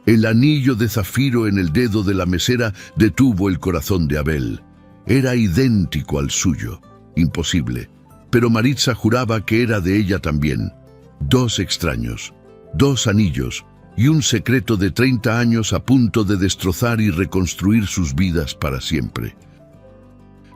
El anillo de zafiro en el dedo de la mesera detuvo el corazón de Abel. Era idéntico al suyo. Imposible. Pero Maritza juraba que era de ella también. 2 extraños, 2 anillos y un secreto de 30 años a punto de destrozar y reconstruir sus vidas para siempre.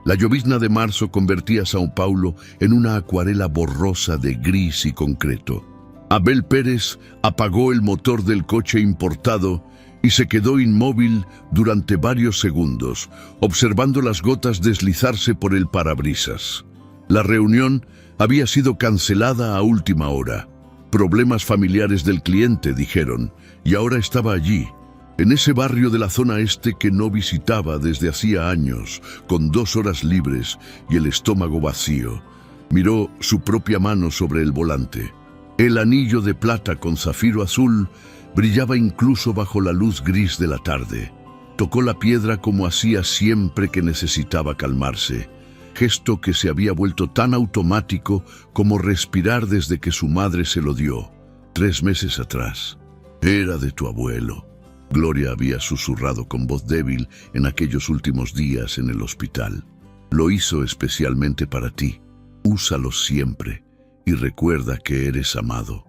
La llovizna de marzo convertía São Paulo en una acuarela borrosa de gris y concreto. Abel Pérez apagó el motor del coche importado y se quedó inmóvil durante varios segundos, observando las gotas deslizarse por el parabrisas. La reunión había sido cancelada a última hora. Problemas familiares del cliente, dijeron, y ahora estaba allí, en ese barrio de la zona este que no visitaba desde hacía años, con 2 horas libres y el estómago vacío. Miró su propia mano sobre el volante. El anillo de plata con zafiro azul brillaba incluso bajo la luz gris de la tarde. Tocó la piedra como hacía siempre que necesitaba calmarse, gesto que se había vuelto tan automático como respirar desde que su madre se lo dio, 3 meses atrás. Era de tu abuelo. Gloria había susurrado con voz débil en aquellos últimos días en el hospital. Lo hizo especialmente para ti. Úsalo siempre y recuerda que eres amado.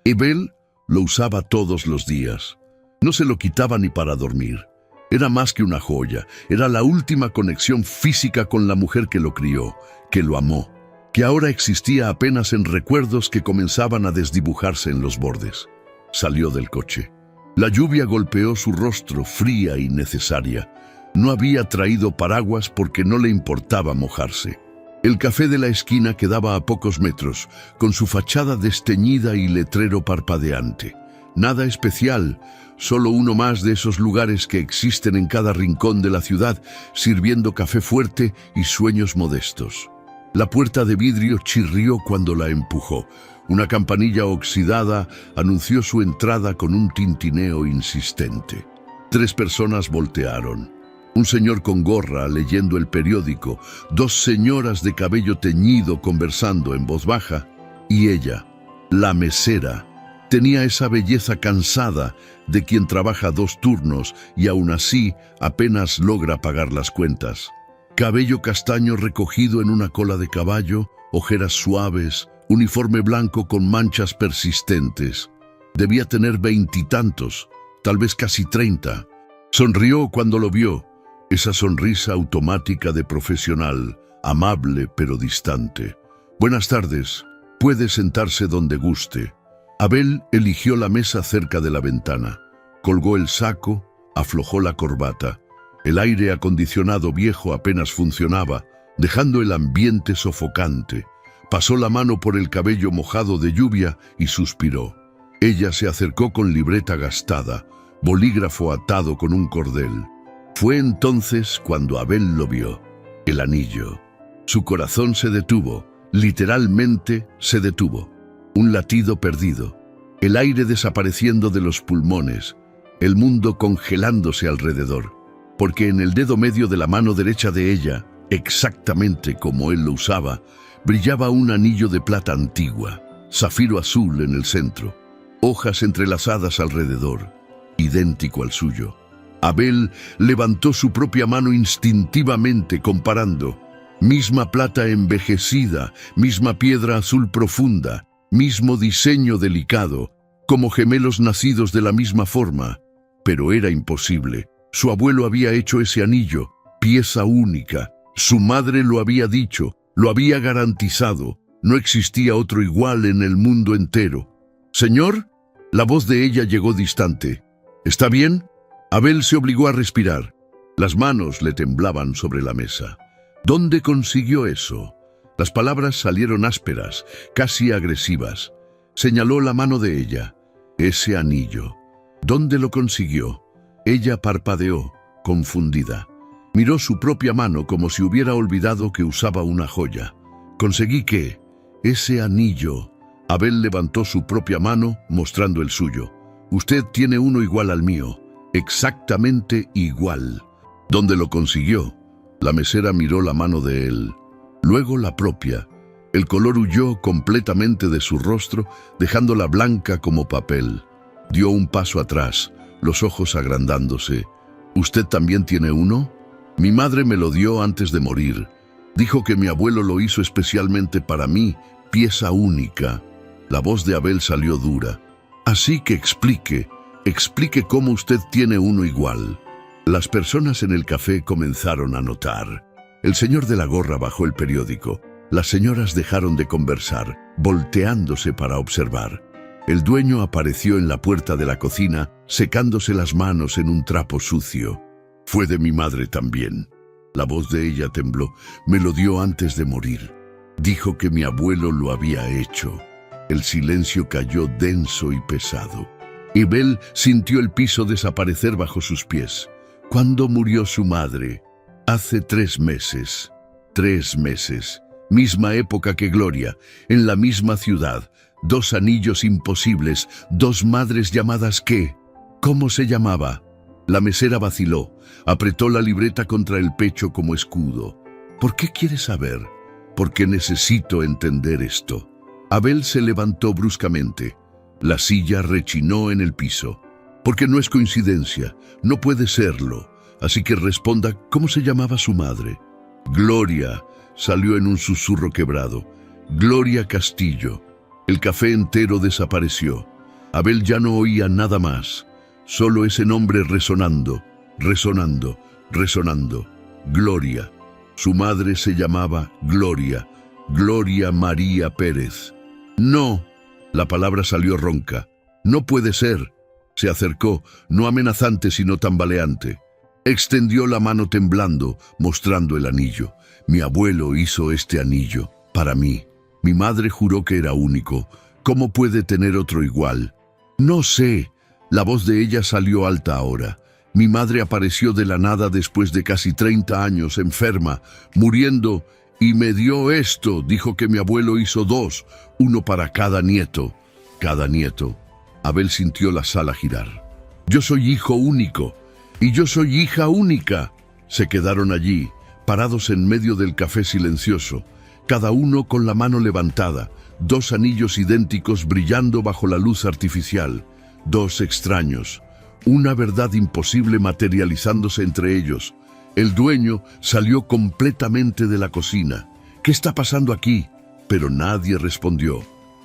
Abel lo usaba todos los días. No se lo quitaba ni para dormir. Era más que una joya. Era la última conexión física con la mujer que lo crió, que lo amó, que ahora existía apenas en recuerdos que comenzaban a desdibujarse en los bordes. Salió del coche. La lluvia golpeó su rostro, fría y necesaria. No había traído paraguas porque no le importaba mojarse. El café de la esquina quedaba a pocos metros, con su fachada desteñida y letrero parpadeante. Nada especial, solo uno más de esos lugares que existen en cada rincón de la ciudad, sirviendo café fuerte y sueños modestos. La puerta de vidrio chirrió cuando la empujó. Una campanilla oxidada anunció su entrada con un tintineo insistente. 3 personas voltearon. Un señor con gorra leyendo el periódico, 2 señoras de cabello teñido conversando en voz baja, y ella, la mesera, tenía esa belleza cansada de quien trabaja 2 turnos y aún así apenas logra pagar las cuentas. Cabello castaño recogido en una cola de caballo, ojeras suaves, uniforme blanco con manchas persistentes. Debía tener 20 y tantos, tal vez casi 30. Sonrió cuando lo vio, esa sonrisa automática de profesional, amable pero distante. Buenas tardes, puede sentarse donde guste. Abel eligió la mesa cerca de la ventana. Colgó el saco, aflojó la corbata. El aire acondicionado viejo apenas funcionaba, dejando el ambiente sofocante. Pasó la mano por el cabello mojado de lluvia y suspiró. Ella se acercó con libreta gastada, bolígrafo atado con un cordel. Fue entonces cuando Abel lo vio. El anillo. Su corazón se detuvo, literalmente se detuvo. Un latido perdido. El aire desapareciendo de los pulmones. El mundo congelándose alrededor. Porque en el dedo medio de la mano derecha de ella, exactamente como él lo usaba, brillaba un anillo de plata antigua, zafiro azul en el centro, hojas entrelazadas alrededor, idéntico al suyo. Abel levantó su propia mano instintivamente comparando. Misma plata envejecida, misma piedra azul profunda, mismo diseño delicado, como gemelos nacidos de la misma forma. Pero era imposible. Su abuelo había hecho ese anillo, pieza única. Su madre lo había dicho, lo había garantizado. No existía otro igual en el mundo entero. «Señor», la voz de ella llegó distante. «¿Está bien?» Abel se obligó a respirar. Las manos le temblaban sobre la mesa. ¿Dónde consiguió eso? Las palabras salieron ásperas, casi agresivas. Señaló la mano de ella. Ese anillo. ¿Dónde lo consiguió? Ella parpadeó, confundida. Miró su propia mano como si hubiera olvidado que usaba una joya. «¿Conseguí qué?» «Ese anillo». Abel levantó su propia mano, mostrando el suyo. «Usted tiene uno igual al mío, exactamente igual». «¿Dónde lo consiguió?» La mesera miró la mano de él, luego la propia. El color huyó completamente de su rostro, dejándola blanca como papel. Dio un paso atrás, los ojos agrandándose. ¿Usted también tiene uno? Mi madre me lo dio antes de morir. Dijo que mi abuelo lo hizo especialmente para mí, pieza única. La voz de Abel salió dura. Así que explique cómo usted tiene uno igual. Las personas en el café comenzaron a notar. El señor de la gorra bajó el periódico. Las señoras dejaron de conversar, volteándose para observar. El dueño apareció en la puerta de la cocina, secándose las manos en un trapo sucio. Fue de mi madre también. La voz de ella tembló. Me lo dio antes de morir. Dijo que mi abuelo lo había hecho. El silencio cayó denso y pesado. Abel sintió el piso desaparecer bajo sus pies. ¿Cuándo murió su madre? Hace 3 meses. 3 meses. Misma época que Gloria, en la misma ciudad. 2 anillos imposibles, 2 madres llamadas ¿qué? ¿Cómo se llamaba? La mesera vaciló, apretó la libreta contra el pecho como escudo. ¿Por qué quiere saber? Porque necesito entender esto. Abel se levantó bruscamente. La silla rechinó en el piso. Porque no es coincidencia, no puede serlo. Así que responda, ¿cómo se llamaba su madre? Gloria, salió en un susurro quebrado. Gloria Castillo. El café entero desapareció. Abel ya no oía nada más. Solo ese nombre resonando, resonando, resonando. Gloria. Su madre se llamaba Gloria. Gloria María Pérez. No. La palabra salió ronca. No puede ser. Se acercó, no amenazante sino tambaleante. Extendió la mano temblando, mostrando el anillo. Mi abuelo hizo este anillo, para mí. Mi madre juró que era único. ¿Cómo puede tener otro igual? No sé. La voz de ella salió alta ahora. Mi madre apareció de la nada después de casi 30 años, enferma, muriendo, y me dio esto. Dijo que mi abuelo hizo 2, uno para cada nieto. Cada nieto. Abel sintió la sala girar. Yo soy hijo único, y yo soy hija única. Se quedaron allí, parados en medio del café silencioso, cada uno con la mano levantada, 2 anillos idénticos brillando bajo la luz artificial, 2 extraños, una verdad imposible materializándose entre ellos. El dueño salió completamente de la cocina. ¿Qué está pasando aquí? Pero nadie respondió.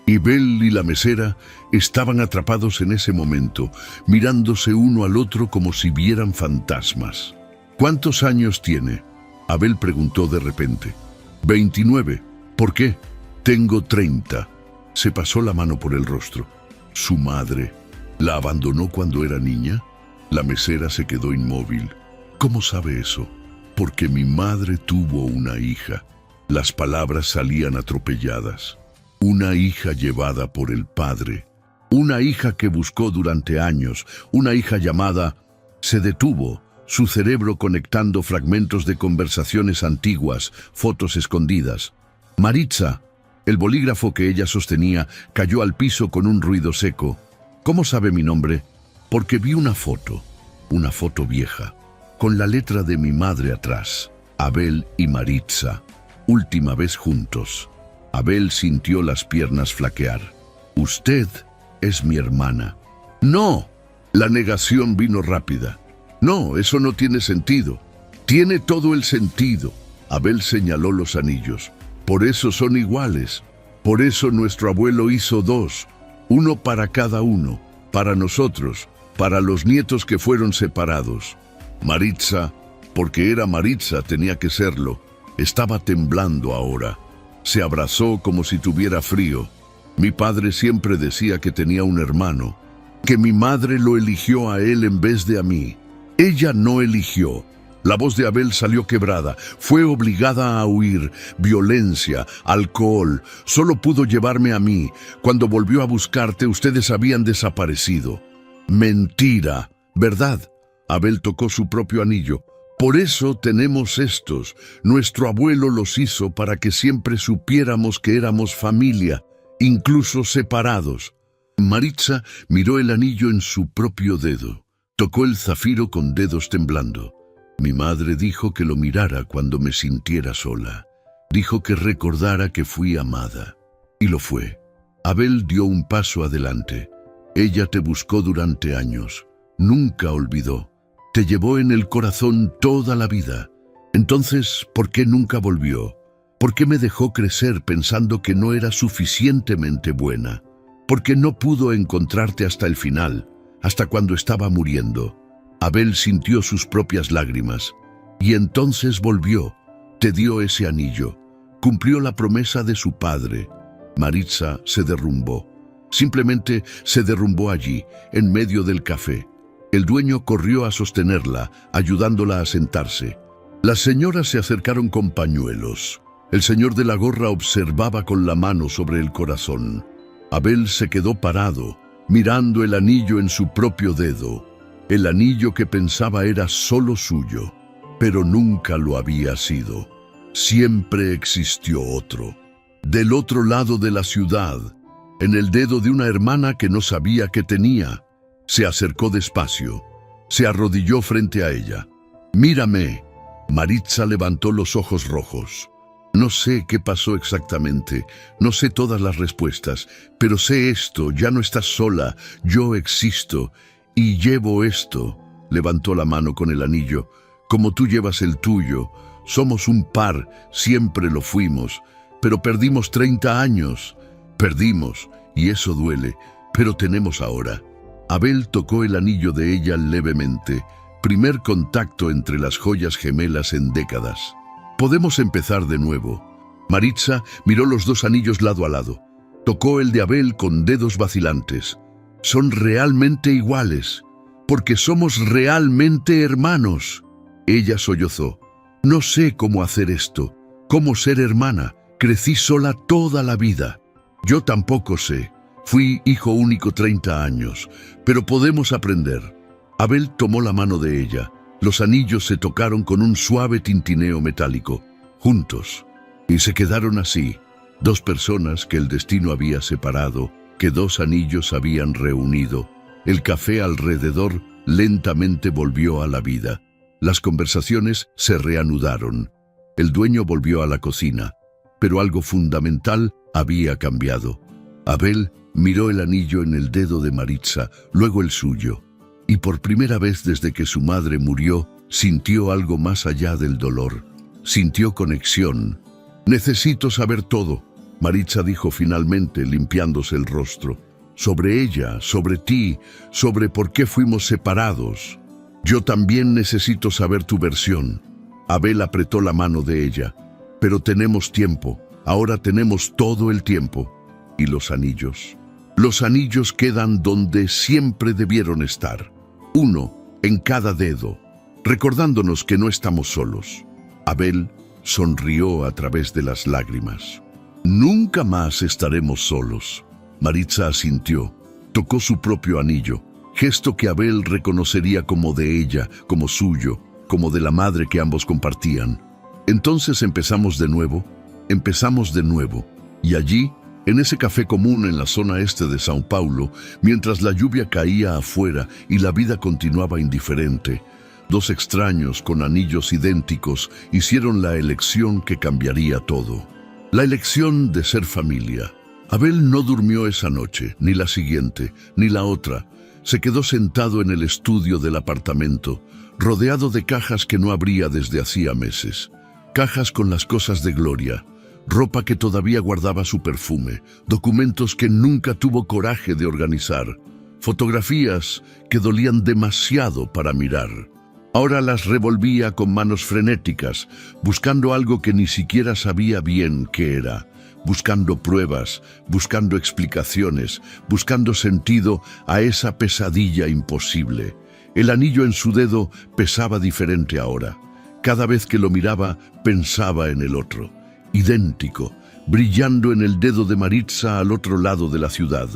Abel y la mesera estaban atrapados en ese momento, mirándose uno al otro como si vieran fantasmas. ¿Cuántos años tiene? Abel preguntó de repente. 29. ¿Por qué? Tengo 30. Se pasó la mano por el rostro. Su madre. ¿La abandonó cuando era niña? La mesera se quedó inmóvil. ¿Cómo sabe eso? Porque mi madre tuvo una hija. Las palabras salían atropelladas. Una hija llevada por el padre. Una hija que buscó durante años. Una hija llamada... Se detuvo, su cerebro conectando fragmentos de conversaciones antiguas, fotos escondidas. Maritza. El bolígrafo que ella sostenía cayó al piso con un ruido seco. ¿Cómo sabe mi nombre? Porque vi una foto vieja, con la letra de mi madre atrás. Abel y Maritza, última vez juntos. Abel sintió las piernas flaquear. Usted es mi hermana. ¡No! La negación vino rápida. No, eso no tiene sentido. Tiene todo el sentido. Abel señaló los anillos. Por eso son iguales. Por eso nuestro abuelo hizo 2. Uno para cada uno. Para nosotros. Para los nietos que fueron separados. Maritza, porque era Maritza, tenía que serlo. Estaba temblando ahora. Se abrazó como si tuviera frío. Mi padre siempre decía que tenía un hermano, que mi madre lo eligió a él en vez de a mí. Ella no eligió. La voz de Abel salió quebrada. Fue obligada a huir. Violencia, alcohol. Solo pudo llevarme a mí. Cuando volvió a buscarte, ustedes habían desaparecido. Mentira, ¿verdad? Abel tocó su propio anillo. Por eso tenemos estos. Nuestro abuelo los hizo para que siempre supiéramos que éramos familia, incluso separados. Maritza miró el anillo en su propio dedo. Tocó el zafiro con dedos temblando. Mi madre dijo que lo mirara cuando me sintiera sola. Dijo que recordara que fui amada. Y lo fue. Abel dio un paso adelante. Ella te buscó durante años. nunca olvidó. Te llevó en el corazón toda la vida. Entonces, ¿por qué nunca volvió? ¿Por qué me dejó crecer pensando que no era suficientemente buena? ¿Por qué no pudo encontrarte hasta el final, hasta cuando estaba muriendo? Abel sintió sus propias lágrimas, y entonces volvió, te dio ese anillo, cumplió la promesa de su padre. Maritza se derrumbó. Simplemente se derrumbó allí, en medio del café. El dueño corrió a sostenerla, ayudándola a sentarse. Las señoras se acercaron con pañuelos. El señor de la gorra observaba con la mano sobre el corazón. Abel se quedó parado, mirando el anillo en su propio dedo. El anillo que pensaba era solo suyo, pero nunca lo había sido. Siempre existió otro. Del otro lado de la ciudad, en el dedo de una hermana que no sabía que tenía. Se acercó despacio. Se arrodilló frente a ella. «Mírame». Maritza levantó los ojos rojos. No sé qué pasó exactamente, no sé todas las respuestas, pero sé esto, ya no estás sola, yo existo y llevo esto. Levantó la mano con el anillo. Como tú llevas el tuyo, somos un par, siempre lo fuimos, pero perdimos 30 años. Perdimos, y eso duele, pero tenemos ahora. Abel tocó el anillo de ella levemente, primer contacto entre las joyas gemelas en décadas. Podemos empezar de nuevo. Maritza miró los dos anillos lado a lado. Tocó el de Abel con dedos vacilantes. Son realmente iguales, porque somos realmente hermanos. Ella sollozó. No sé cómo hacer esto, cómo ser hermana. Crecí sola toda la vida. Yo tampoco sé. Fui hijo único 30 años, pero podemos aprender. Abel tomó la mano de ella. Los anillos se tocaron con un suave tintineo metálico, juntos, y se quedaron así, dos personas que el destino había separado, que dos anillos habían reunido. El café alrededor lentamente volvió a la vida. Las conversaciones se reanudaron. El dueño volvió a la cocina, pero algo fundamental había cambiado. Abel miró el anillo en el dedo de Maritza, luego el suyo. Y por primera vez desde que su madre murió, sintió algo más allá del dolor. Sintió conexión. «Necesito saber todo», Maritza dijo finalmente, limpiándose el rostro. «Sobre ella, sobre ti, sobre por qué fuimos separados. Yo también necesito saber tu versión». Abel apretó la mano de ella. «Pero tenemos tiempo, ahora tenemos todo el tiempo». ¿Y los anillos? Los anillos quedan donde siempre debieron estar. Uno en cada dedo, recordándonos que no estamos solos. Abel sonrió a través de las lágrimas. «Nunca más estaremos solos». Maritza asintió, tocó su propio anillo, gesto que Abel reconocería como de ella, como suyo, como de la madre que ambos compartían. Entonces empezamos de nuevo, y allí, en ese café común en la zona este de São Paulo, mientras la lluvia caía afuera y la vida continuaba indiferente, dos extraños con anillos idénticos hicieron la elección que cambiaría todo. La elección de ser familia. Abel no durmió esa noche, ni la siguiente, ni la otra. Se quedó sentado en el estudio del apartamento, rodeado de cajas que no abría desde hacía meses. Cajas con las cosas de Gloria, ropa que todavía guardaba su perfume, documentos que nunca tuvo coraje de organizar, fotografías que dolían demasiado para mirar. Ahora las revolvía con manos frenéticas, buscando algo que ni siquiera sabía bien qué era, buscando pruebas, buscando explicaciones, buscando sentido a esa pesadilla imposible. El anillo en su dedo pesaba diferente ahora. Cada vez que lo miraba, pensaba en el otro. Idéntico, brillando en el dedo de Maritza al otro lado de la ciudad.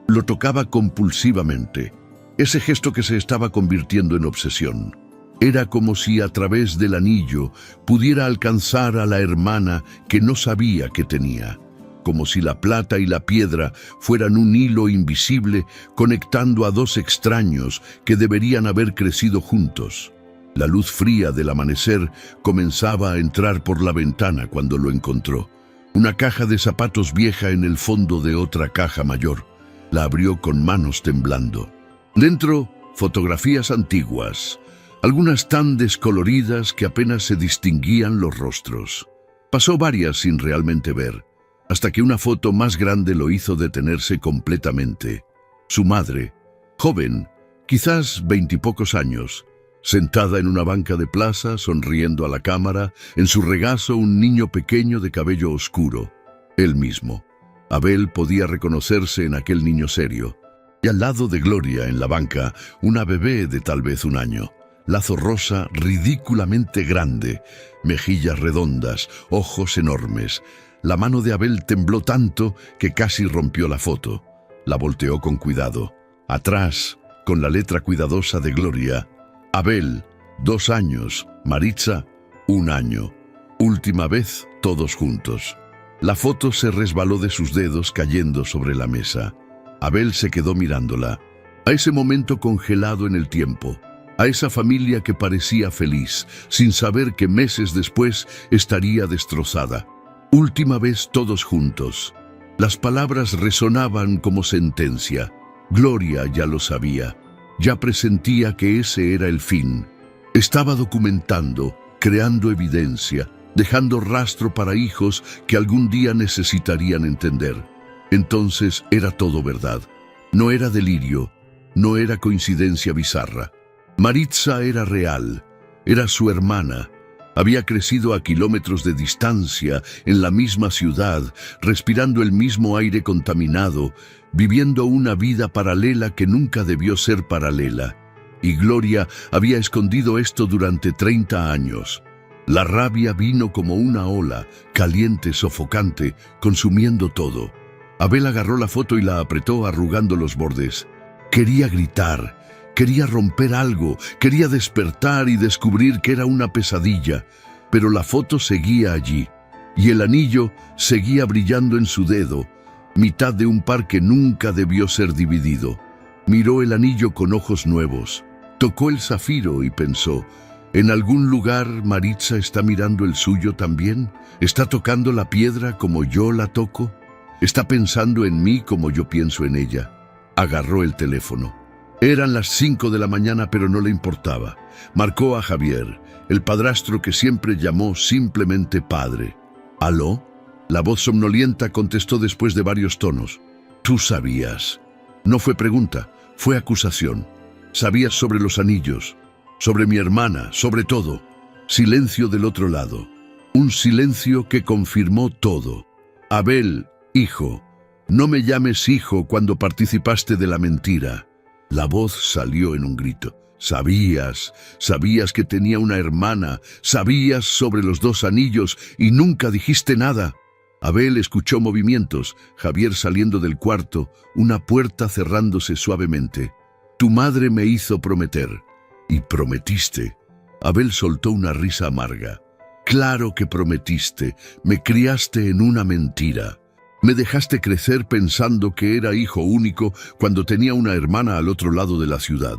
Lo tocaba compulsivamente, ese gesto que se estaba convirtiendo en obsesión. Era como si a través del anillo pudiera alcanzar a la hermana que no sabía que tenía, como si la plata y la piedra fueran un hilo invisible conectando a dos extraños que deberían haber crecido juntos. La luz fría del amanecer comenzaba a entrar por la ventana cuando lo encontró. Una caja de zapatos vieja en el fondo de otra caja mayor. La abrió con manos temblando. Dentro, fotografías antiguas, algunas tan descoloridas que apenas se distinguían los rostros. Pasó varias sin realmente ver, hasta que una foto más grande lo hizo detenerse completamente. Su madre, joven, quizás 20 y pocos años, sentada en una banca de plaza, sonriendo a la cámara, en su regazo un niño pequeño de cabello oscuro, él mismo. Abel podía reconocerse en aquel niño serio. Y al lado de Gloria, en la banca, una bebé de tal vez 1 año. Lazo rosa ridículamente grande, mejillas redondas, ojos enormes. La mano de Abel tembló tanto que casi rompió la foto. La volteó con cuidado. Atrás, con la letra cuidadosa de Gloria, Abel, 2 años, Maritza, 1 año. Última vez, todos juntos. La foto se resbaló de sus dedos cayendo sobre la mesa. Abel se quedó mirándola, a ese momento congelado en el tiempo, a esa familia que parecía feliz, sin saber que meses después estaría destrozada. Última vez todos juntos. Las palabras resonaban como sentencia. Gloria ya lo sabía, ya presentía que ese era el fin. Estaba documentando, creando evidencia, dejando rastro para hijos que algún día necesitarían entender. Entonces era todo verdad. No era delirio, no era coincidencia bizarra. Maritza era real, era su hermana. Había crecido a kilómetros de distancia, en la misma ciudad, respirando el mismo aire contaminado, viviendo una vida paralela que nunca debió ser paralela. Y Gloria había escondido esto durante 30 años. La rabia vino como una ola, caliente, sofocante, consumiendo todo. Abel agarró la foto y la apretó arrugando los bordes. Quería gritar. Quería romper algo, quería despertar y descubrir que era una pesadilla, pero la foto seguía allí, y el anillo seguía brillando en su dedo, mitad de un par que nunca debió ser dividido. Miró el anillo con ojos nuevos, tocó el zafiro y pensó, ¿en algún lugar Maritza está mirando el suyo también? ¿Está tocando la piedra como yo la toco? ¿Está pensando en mí como yo pienso en ella? Agarró el teléfono. Eran las 5 de la mañana, pero no le importaba. Marcó a Javier, el padrastro que siempre llamó simplemente padre. ¿Aló? La voz somnolienta contestó después de varios tonos. Tú sabías. No fue pregunta, fue acusación. Sabías sobre los anillos, sobre mi hermana, sobre todo. Silencio del otro lado. Un silencio que confirmó todo. Abel, hijo, no me llames hijo cuando participaste de la mentira. La voz salió en un grito. Sabías que tenía una hermana, sabías sobre los 2 anillos y nunca dijiste nada. Abel escuchó movimientos, Javier saliendo del cuarto, una puerta cerrándose suavemente. Tu madre me hizo prometer. Y prometiste. Abel soltó una risa amarga. Claro que prometiste, me criaste en una mentira. Me dejaste crecer pensando que era hijo único cuando tenía una hermana al otro lado de la ciudad.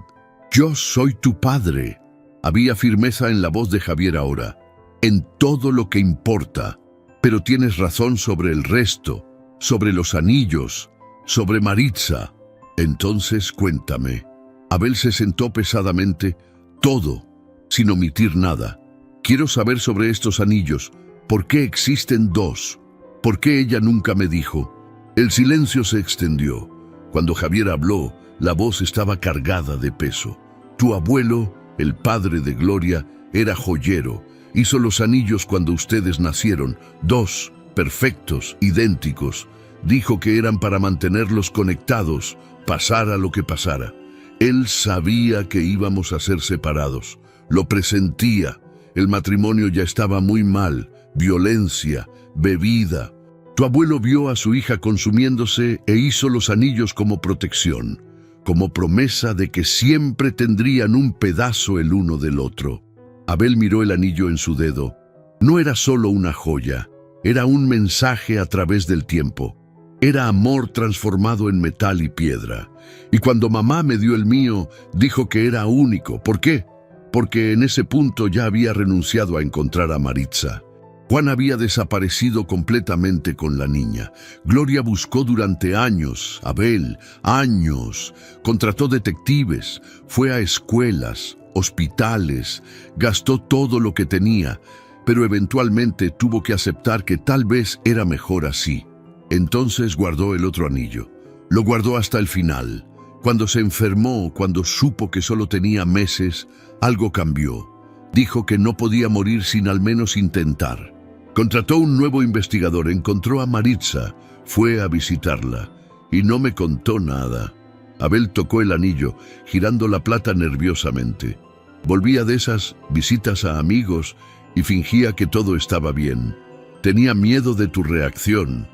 Yo soy tu padre. Había firmeza en la voz de Javier ahora. En todo lo que importa. Pero tienes razón sobre el resto, sobre los anillos, sobre Maritza. Entonces cuéntame. Abel se sentó pesadamente. Todo, sin omitir nada. Quiero saber sobre estos anillos. ¿Por qué existen 2? ¿Por qué ella nunca me dijo? El silencio se extendió. Cuando Javier habló, la voz estaba cargada de peso. Tu abuelo, el padre de Gloria, era joyero. Hizo los anillos cuando ustedes nacieron, 2, perfectos, idénticos. Dijo que eran para mantenerlos conectados, pasara lo que pasara. Él sabía que íbamos a ser separados. Lo presentía. El matrimonio ya estaba muy mal. Violencia, bebida. Tu abuelo vio a su hija consumiéndose e hizo los anillos como protección, como promesa de que siempre tendrían un pedazo el uno del otro. Abel miró el anillo en su dedo. No era solo una joya, era un mensaje a través del tiempo. Era amor transformado en metal y piedra. Y cuando mamá me dio el mío, dijo que era único. ¿Por qué? Porque en ese punto ya había renunciado a encontrar a Maritza. Juan había desaparecido completamente con la niña. Gloria buscó durante años, Abel, años. Contrató detectives, fue a escuelas, hospitales, gastó todo lo que tenía, pero eventualmente tuvo que aceptar que tal vez era mejor así. Entonces guardó el otro anillo. Lo guardó hasta el final. Cuando se enfermó, cuando supo que solo tenía meses, algo cambió. Dijo que no podía morir sin al menos intentar. Contrató un nuevo investigador, encontró a Maritza, fue a visitarla y no me contó nada. Abel tocó el anillo, girando la plata nerviosamente. Volvía de esas visitas a amigos y fingía que todo estaba bien. Tenía miedo de tu reacción,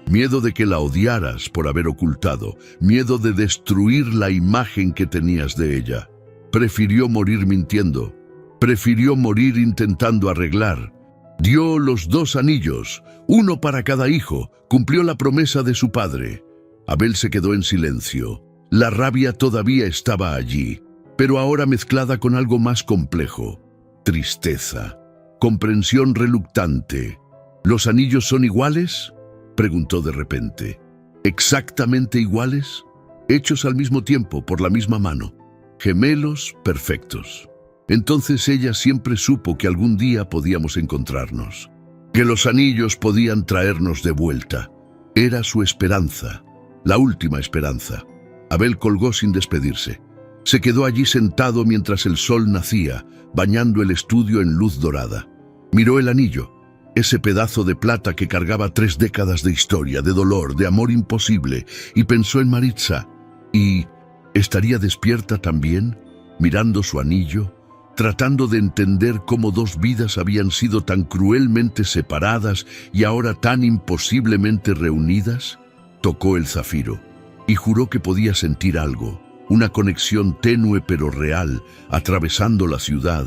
miedo de que la odiaras por haber ocultado, miedo de destruir la imagen que tenías de ella. Prefirió morir mintiendo, prefirió morir intentando arreglar. Dio los 2 anillos, uno para cada hijo, cumplió la promesa de su padre. Abel se quedó en silencio. La rabia todavía estaba allí, pero ahora mezclada con algo más complejo. Tristeza, comprensión reluctante. ¿Los anillos son iguales?, preguntó de repente. ¿Exactamente iguales? Hechos al mismo tiempo, por la misma mano. Gemelos perfectos. Entonces ella siempre supo que algún día podíamos encontrarnos, que los anillos podían traernos de vuelta. Era su esperanza, la última esperanza. Abel colgó sin despedirse. Se quedó allí sentado mientras el sol nacía, bañando el estudio en luz dorada. Miró el anillo, ese pedazo de plata que cargaba 3 décadas de historia, de dolor, de amor imposible, y pensó en Maritza. ¿Y estaría despierta también, mirando su anillo, tratando de entender cómo 2 vidas habían sido tan cruelmente separadas y ahora tan imposiblemente reunidas? Tocó el zafiro y juró que podía sentir algo, una conexión tenue pero real, atravesando la ciudad,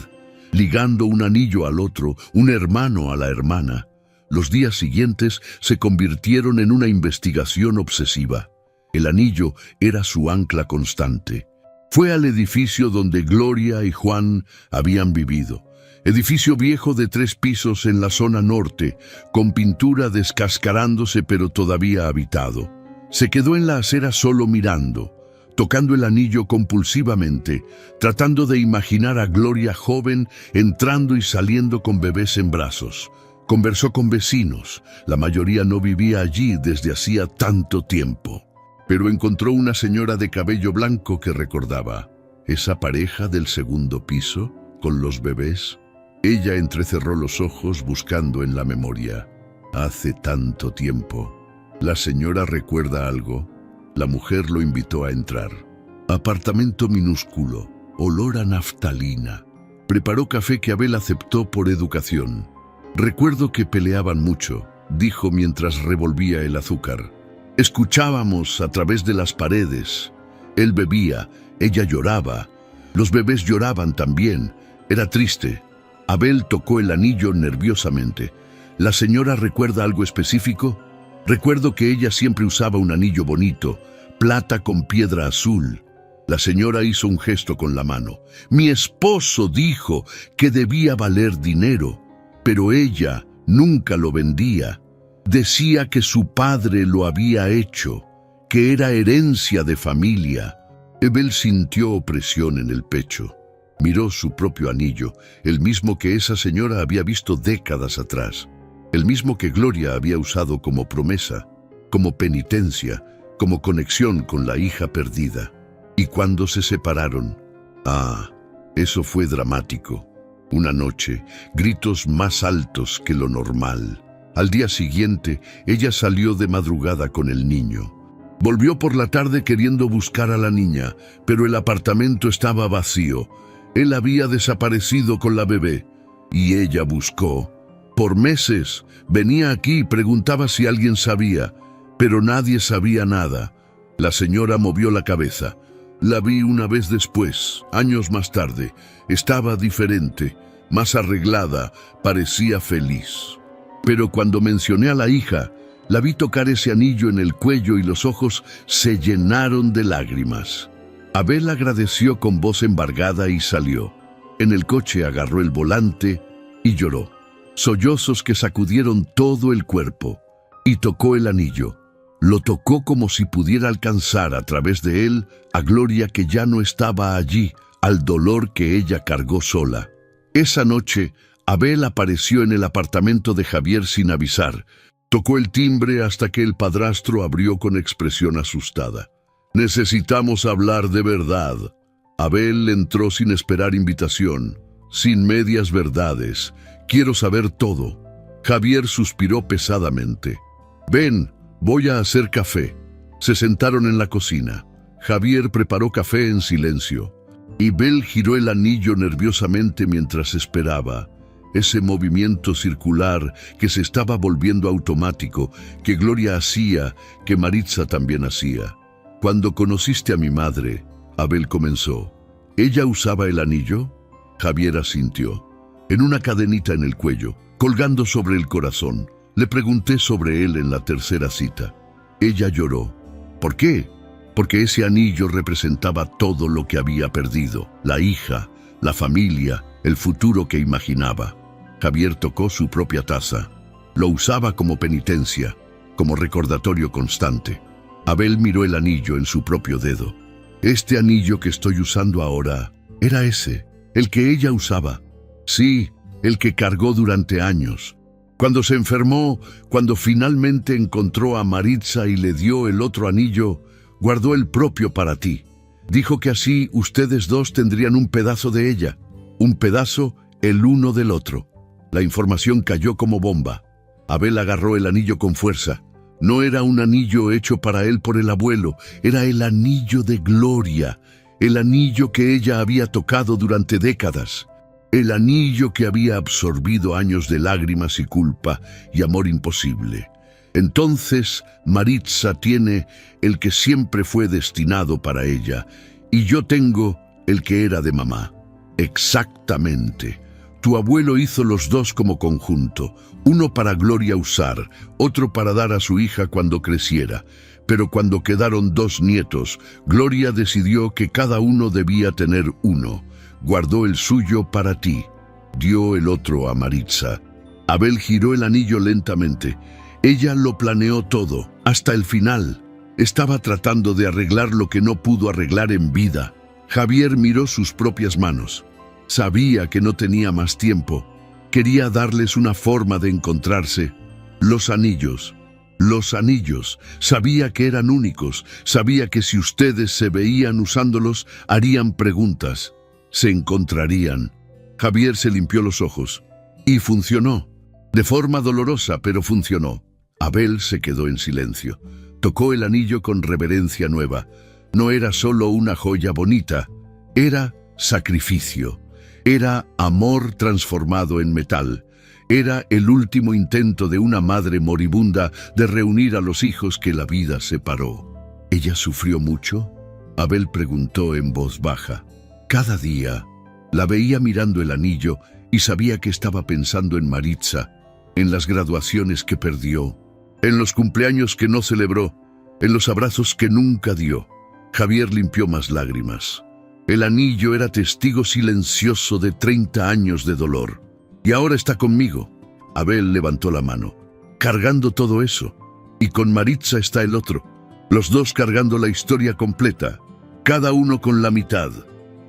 ligando un anillo al otro, un hermano a la hermana. Los días siguientes se convirtieron en una investigación obsesiva. El anillo era su ancla constante. Fue al edificio donde Gloria y Juan habían vivido. Edificio viejo de 3 pisos en la zona norte, con pintura descascarándose pero todavía habitado. Se quedó en la acera solo mirando, tocando el anillo compulsivamente, tratando de imaginar a Gloria joven entrando y saliendo con bebés en brazos. Conversó con vecinos, la mayoría no vivía allí desde hacía tanto tiempo. Pero encontró una señora de cabello blanco que recordaba. ¿Esa pareja del segundo piso, con los bebés? Ella entrecerró los ojos buscando en la memoria. Hace tanto tiempo. ¿La señora recuerda algo? La mujer lo invitó a entrar. Apartamento minúsculo, olor a naftalina. Preparó café que Abel aceptó por educación. Recuerdo que peleaban mucho, dijo mientras revolvía el azúcar. Escuchábamos a través de las paredes. Él bebía, ella lloraba. Los bebés lloraban también. Era triste. Abel tocó el anillo nerviosamente. ¿La señora recuerda algo específico? Recuerdo que ella siempre usaba un anillo bonito, plata con piedra azul. La señora hizo un gesto con la mano. Mi esposo dijo que debía valer dinero, pero ella nunca lo vendía. Decía que su padre lo había hecho, que era herencia de familia. Abel sintió opresión en el pecho. Miró su propio anillo, el mismo que esa señora había visto décadas atrás, el mismo que Gloria había usado como promesa, como penitencia, como conexión con la hija perdida. Y cuando se separaron, eso fue dramático. Una noche, gritos más altos que lo normal. Al día siguiente, ella salió de madrugada con el niño. Volvió por la tarde queriendo buscar a la niña, pero el apartamento estaba vacío. Él había desaparecido con la bebé, y ella buscó. Por meses, venía aquí y preguntaba si alguien sabía, pero nadie sabía nada. La señora movió la cabeza. La vi una vez después, años más tarde. Estaba diferente, más arreglada, parecía feliz. Pero cuando mencioné a la hija, la vi tocar ese anillo en el cuello y los ojos se llenaron de lágrimas. Abel agradeció con voz embargada y salió. En el coche agarró el volante y lloró. sollozos que sacudieron todo el cuerpo, y tocó el anillo. Lo tocó como si pudiera alcanzar a través de él a Gloria, que ya no estaba allí, al dolor que ella cargó sola. Esa noche, Abel apareció en el apartamento de Javier sin avisar. Tocó el timbre hasta que el padrastro abrió con expresión asustada. «Necesitamos hablar de verdad». Abel entró sin esperar invitación, sin medias verdades. «Quiero saber todo». Javier suspiró pesadamente. «Ven, voy a hacer café». Se sentaron en la cocina. Javier preparó café en silencio. Y Abel giró el anillo nerviosamente mientras esperaba. Ese movimiento circular que se estaba volviendo automático, que Gloria hacía, que Maritza también hacía. «Cuando conociste a mi madre», Abel comenzó, «¿ella usaba el anillo?» Javier asintió. «En una cadenita en el cuello, colgando sobre el corazón. Le pregunté sobre él en la tercera cita. Ella lloró. ¿Por qué? Porque ese anillo representaba todo lo que había perdido, la hija, la familia, el futuro que imaginaba». Javier tocó su propia taza. Lo usaba como penitencia, como recordatorio constante. Abel miró el anillo en su propio dedo. «Este anillo que estoy usando ahora era ese, el que ella usaba. Sí, el que cargó durante años. Cuando se enfermó, cuando finalmente encontró a Maritza y le dio el otro anillo, guardó el propio para ti. Dijo que así ustedes dos tendrían un pedazo de ella, un pedazo el uno del otro». La información cayó como bomba. Abel agarró el anillo con fuerza. No era un anillo hecho para él por el abuelo, era el anillo de Gloria, el anillo que ella había tocado durante décadas, el anillo que había absorbido años de lágrimas y culpa y amor imposible. Entonces Maritza tiene el que siempre fue destinado para ella, y yo tengo el que era de mamá. Exactamente. Tu abuelo hizo los dos como conjunto, uno para Gloria usar, otro para dar a su hija cuando creciera. Pero cuando quedaron dos nietos, Gloria decidió que cada uno debía tener uno. Guardó el suyo para ti. Dio el otro a Maritza. Abel giró el anillo lentamente. Ella lo planeó todo, hasta el final. Estaba tratando de arreglar lo que no pudo arreglar en vida. Javier miró sus propias manos. Sabía que no tenía más tiempo. Quería darles una forma de encontrarse. Los anillos. Sabía que eran únicos. Sabía que si ustedes se veían usándolos, harían preguntas. Se encontrarían. Javier se limpió los ojos. Y funcionó. De forma dolorosa, pero funcionó. Abel se quedó en silencio. Tocó el anillo con reverencia nueva. No era solo una joya bonita. Era sacrificio. Era amor transformado en metal. Era el último intento de una madre moribunda de reunir a los hijos que la vida separó. ¿Ella sufrió mucho?, Abel preguntó en voz baja. Cada día la veía mirando el anillo y sabía que estaba pensando en Maritza, en las graduaciones que perdió, en los cumpleaños que no celebró, en los abrazos que nunca dio. Javier limpió más lágrimas. El anillo era testigo silencioso de 30 años de dolor. Y ahora está conmigo. Abel levantó la mano. Cargando todo eso. Y con Maritza está el otro. Los dos cargando la historia completa. Cada uno con la mitad.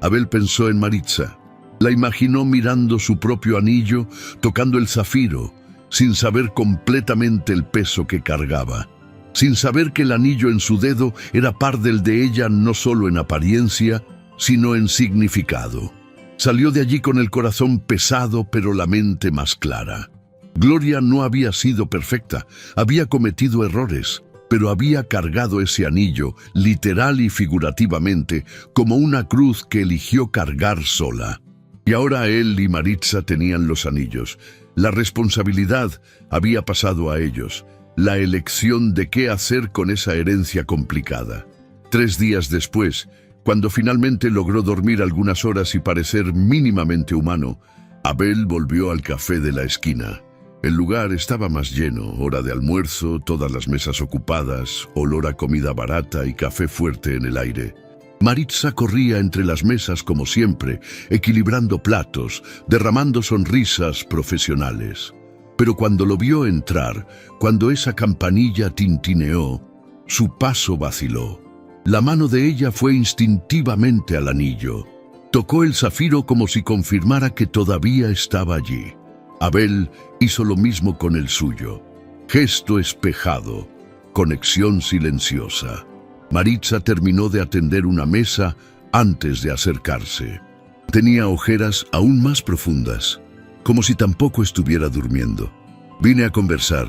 Abel pensó en Maritza. La imaginó mirando su propio anillo, tocando el zafiro, sin saber completamente el peso que cargaba. Sin saber que el anillo en su dedo era par del de ella no solo en apariencia, sino en significado. Salió de allí con el corazón pesado, pero la mente más clara. Gloria no había sido perfecta, había cometido errores, pero había cargado ese anillo, literal y figurativamente, como una cruz que eligió cargar sola. Y ahora él y Maritza tenían los anillos. La responsabilidad había pasado a ellos, la elección de qué hacer con esa herencia complicada. 3 días después, cuando finalmente logró dormir algunas horas y parecer mínimamente humano, Abel volvió al café de la esquina. El lugar estaba más lleno, hora de almuerzo, todas las mesas ocupadas, olor a comida barata y café fuerte en el aire. Maritza corría entre las mesas como siempre, equilibrando platos, derramando sonrisas profesionales. Pero cuando lo vio entrar, cuando esa campanilla tintineó, su paso vaciló. La mano de ella fue instintivamente al anillo. Tocó el zafiro como si confirmara que todavía estaba allí. Abel hizo lo mismo con el suyo. Gesto espejado, conexión silenciosa. Maritza terminó de atender una mesa antes de acercarse. Tenía ojeras aún más profundas, como si tampoco estuviera durmiendo. Vine a conversar.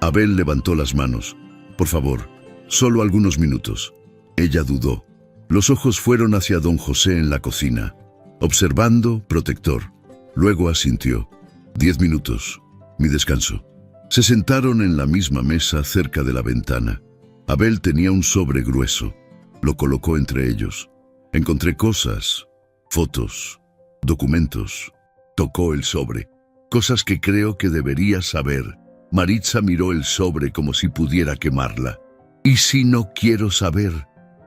Abel levantó las manos. Por favor, solo algunos minutos. Ella dudó. Los ojos fueron hacia don José en la cocina, observando, protector. Luego asintió. 10 minutos, mi descanso. Se sentaron en la misma mesa cerca de la ventana. Abel tenía un sobre grueso. Lo colocó entre ellos. Encontré cosas, fotos, documentos. Tocó el sobre. Cosas que creo que deberías saber. Maritza miró el sobre como si pudiera quemarla. ¿Y si no quiero saber?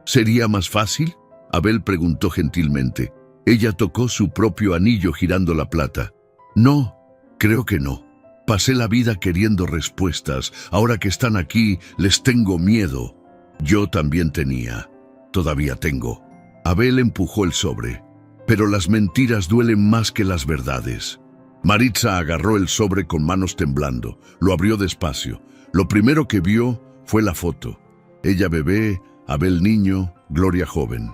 ¿Sería más fácil? Abel preguntó gentilmente. Ella tocó su propio anillo girando la plata. No, creo que no. Pasé la vida queriendo respuestas. Ahora que están aquí, les tengo miedo. Yo también tenía. Todavía tengo. Abel empujó el sobre. Pero las mentiras duelen más que las verdades. Maritza agarró el sobre con manos temblando. Lo abrió despacio. Lo primero que vio fue la foto. Ella bebé, Abel niño, Gloria joven.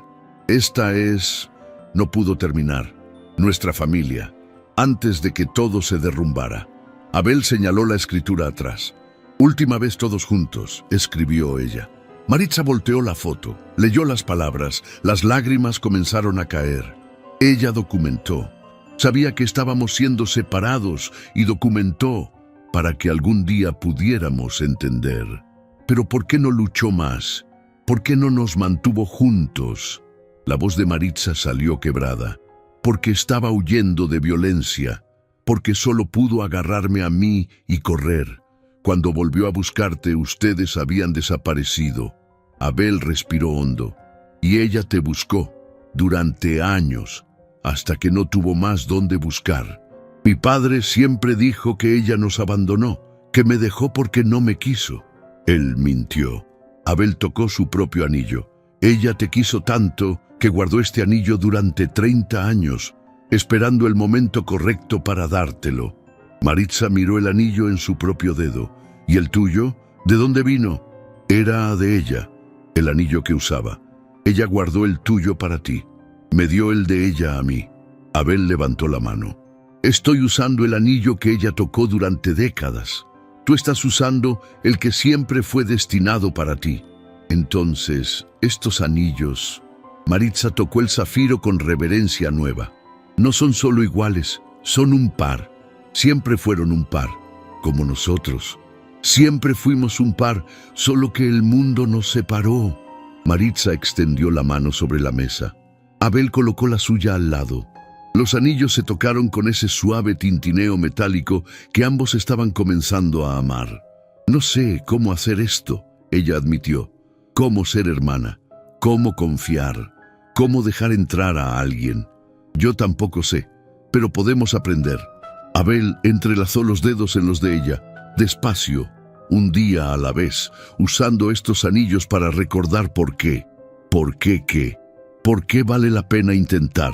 Esta es... No pudo terminar. Nuestra familia. Antes de que todo se derrumbara. Abel señaló la escritura atrás. Última vez todos juntos, escribió ella. Maritza volteó la foto, leyó las palabras, las lágrimas comenzaron a caer. Ella documentó. Sabía que estábamos siendo separados y documentó para que algún día pudiéramos entender. Pero ¿por qué no luchó más? ¿Por qué no nos mantuvo juntos? La voz de Maritza salió quebrada. Porque estaba huyendo de violencia. Porque solo pudo agarrarme a mí y correr. Cuando volvió a buscarte, ustedes habían desaparecido. Abel respiró hondo. Y ella te buscó durante años, hasta que no tuvo más dónde buscar. Mi padre siempre dijo que ella nos abandonó, que me dejó porque no me quiso. Él mintió. Abel tocó su propio anillo. Ella te quiso tanto que guardó este anillo durante 30 años, esperando el momento correcto para dártelo. Maritza miró el anillo en su propio dedo. ¿Y el tuyo? ¿De dónde vino? Era de ella, el anillo que usaba. Ella guardó el tuyo para ti. Me dio el de ella a mí. Abel levantó la mano. Estoy usando el anillo que ella tocó durante décadas. Tú estás usando el que siempre fue destinado para ti. Entonces, estos anillos... Maritza tocó el zafiro con reverencia nueva. No son solo iguales, son un par. Siempre fueron un par, como nosotros. Siempre fuimos un par, solo que el mundo nos separó. Maritza extendió la mano sobre la mesa. Abel colocó la suya al lado. Los anillos se tocaron con ese suave tintineo metálico que ambos estaban comenzando a amar. No sé cómo hacer esto, ella admitió. Cómo ser hermana, cómo confiar, cómo dejar entrar a alguien. Yo tampoco sé, pero podemos aprender. Abel entrelazó los dedos en los de ella, despacio, un día a la vez, usando estos anillos para recordar por qué. ¿Por qué qué? ¿Por qué vale la pena intentar?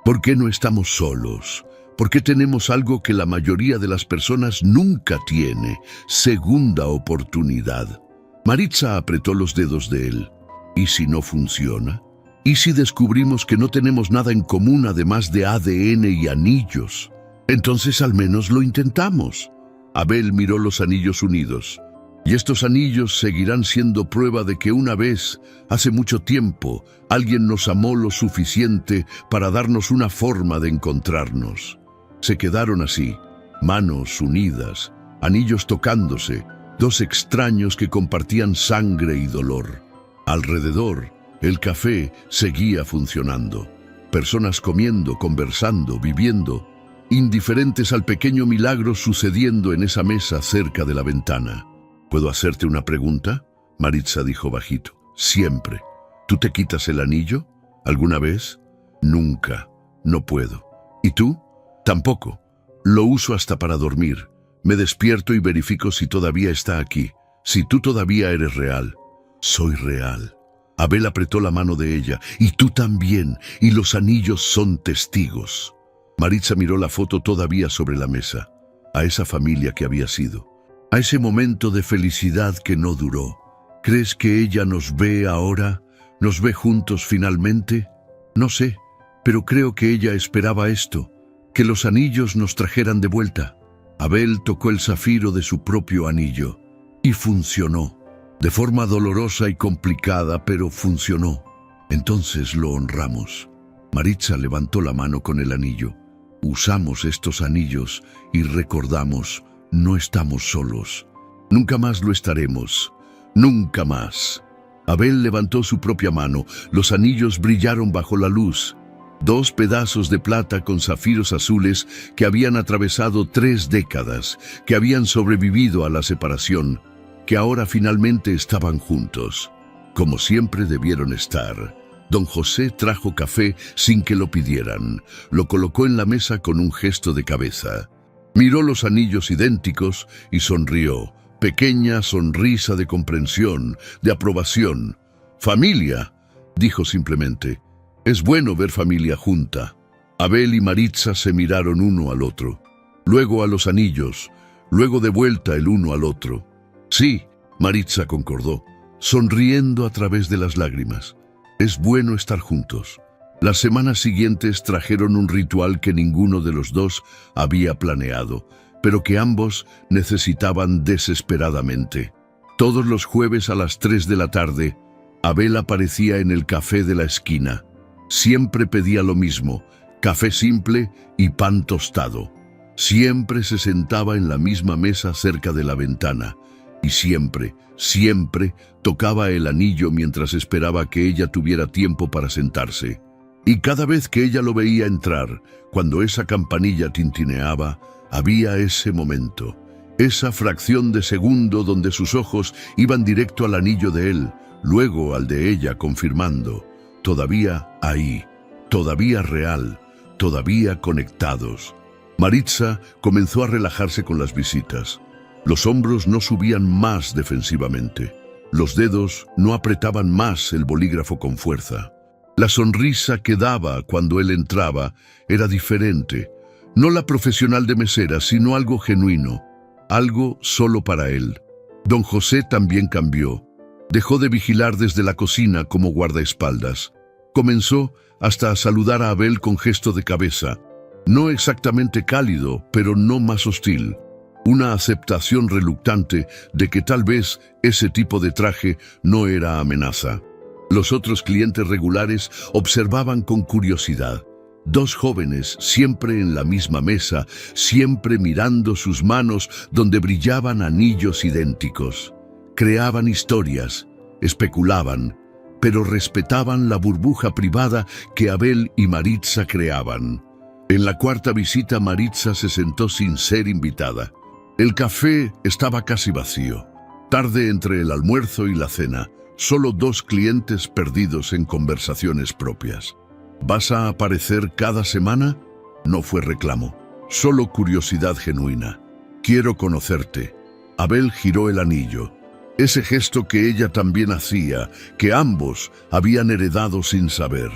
¿Por qué no estamos solos? ¿Por qué tenemos algo que la mayoría de las personas nunca tiene? Segunda oportunidad. Maritza apretó los dedos de él. ¿Y si no funciona? ¿Y si descubrimos que no tenemos nada en común además de ADN y anillos? Entonces al menos lo intentamos. Abel miró los anillos unidos. Y estos anillos seguirán siendo prueba de que una vez, hace mucho tiempo, alguien nos amó lo suficiente para darnos una forma de encontrarnos. Se quedaron así, manos unidas, anillos tocándose, dos extraños que compartían sangre y dolor. Alrededor, el café seguía funcionando. Personas comiendo, conversando, viviendo, indiferentes al pequeño milagro sucediendo en esa mesa cerca de la ventana. ¿Puedo hacerte una pregunta? Maritza dijo bajito. Siempre. ¿Tú te quitas el anillo? ¿Alguna vez? Nunca. No puedo. ¿Y tú? Tampoco. Lo uso hasta para dormir. Me despierto y verifico si todavía está aquí. Si tú todavía eres real. Soy real. Abel apretó la mano de ella. Y tú también. Y los anillos son testigos. Maritza miró la foto todavía sobre la mesa. A esa familia que había sido. A ese momento de felicidad que no duró. ¿Crees que ella nos ve ahora? ¿Nos ve juntos finalmente? No sé, pero creo que ella esperaba esto. Que los anillos nos trajeran de vuelta. Abel tocó el zafiro de su propio anillo. Y funcionó. De forma dolorosa y complicada, pero funcionó. Entonces lo honramos. Maritza levantó la mano con el anillo. Usamos estos anillos y recordamos, no estamos solos. Nunca más lo estaremos. Nunca más. Abel levantó su propia mano. Los anillos brillaron bajo la luz. 2 pedazos de plata con zafiros azules que habían atravesado 3 décadas, que habían sobrevivido a la separación, que ahora finalmente estaban juntos. Como siempre debieron estar. Don José trajo café sin que lo pidieran. Lo colocó en la mesa con un gesto de cabeza. Miró los anillos idénticos y sonrió. Pequeña sonrisa de comprensión, de aprobación. «Familia», dijo simplemente. «Es bueno ver familia junta». Abel y Maritza se miraron uno al otro. Luego a los anillos. Luego de vuelta el uno al otro. «Sí», Maritza concordó, sonriendo a través de las lágrimas. «Es bueno estar juntos». Las semanas siguientes trajeron un ritual que ninguno de los dos había planeado, pero que ambos necesitaban desesperadamente. Todos los jueves a las 3 de la tarde, Abel aparecía en el café de la esquina. Siempre pedía lo mismo, café simple y pan tostado. Siempre se sentaba en la misma mesa cerca de la ventana. Y siempre, siempre tocaba el anillo mientras esperaba que ella tuviera tiempo para sentarse. Y cada vez que ella lo veía entrar, cuando esa campanilla tintineaba, había ese momento, esa fracción de segundo donde sus ojos iban directo al anillo de él, luego al de ella, confirmando, todavía ahí, todavía real, todavía conectados. Maritza comenzó a relajarse con las visitas. Los hombros no subían más defensivamente. Los dedos no apretaban más el bolígrafo con fuerza. La sonrisa que daba cuando él entraba era diferente. No la profesional de mesera, sino algo genuino, algo solo para él. Don José también cambió. Dejó de vigilar desde la cocina como guardaespaldas. Comenzó hasta a saludar a Abel con gesto de cabeza. No exactamente cálido, pero no más hostil. Una aceptación reluctante de que tal vez ese tipo de traje no era amenaza. Los otros clientes regulares observaban con curiosidad. 2 jóvenes, siempre en la misma mesa, siempre mirando sus manos donde brillaban anillos idénticos. Creaban historias, especulaban, pero respetaban la burbuja privada que Abel y Maritza creaban. En la 4ª visita Maritza se sentó sin ser invitada. El café estaba casi vacío. Tarde entre el almuerzo y la cena, solo 2 clientes perdidos en conversaciones propias. ¿Vas a aparecer cada semana? No fue reclamo, solo curiosidad genuina. Quiero conocerte. Abel giró el anillo. Ese gesto que ella también hacía, que ambos habían heredado sin saber.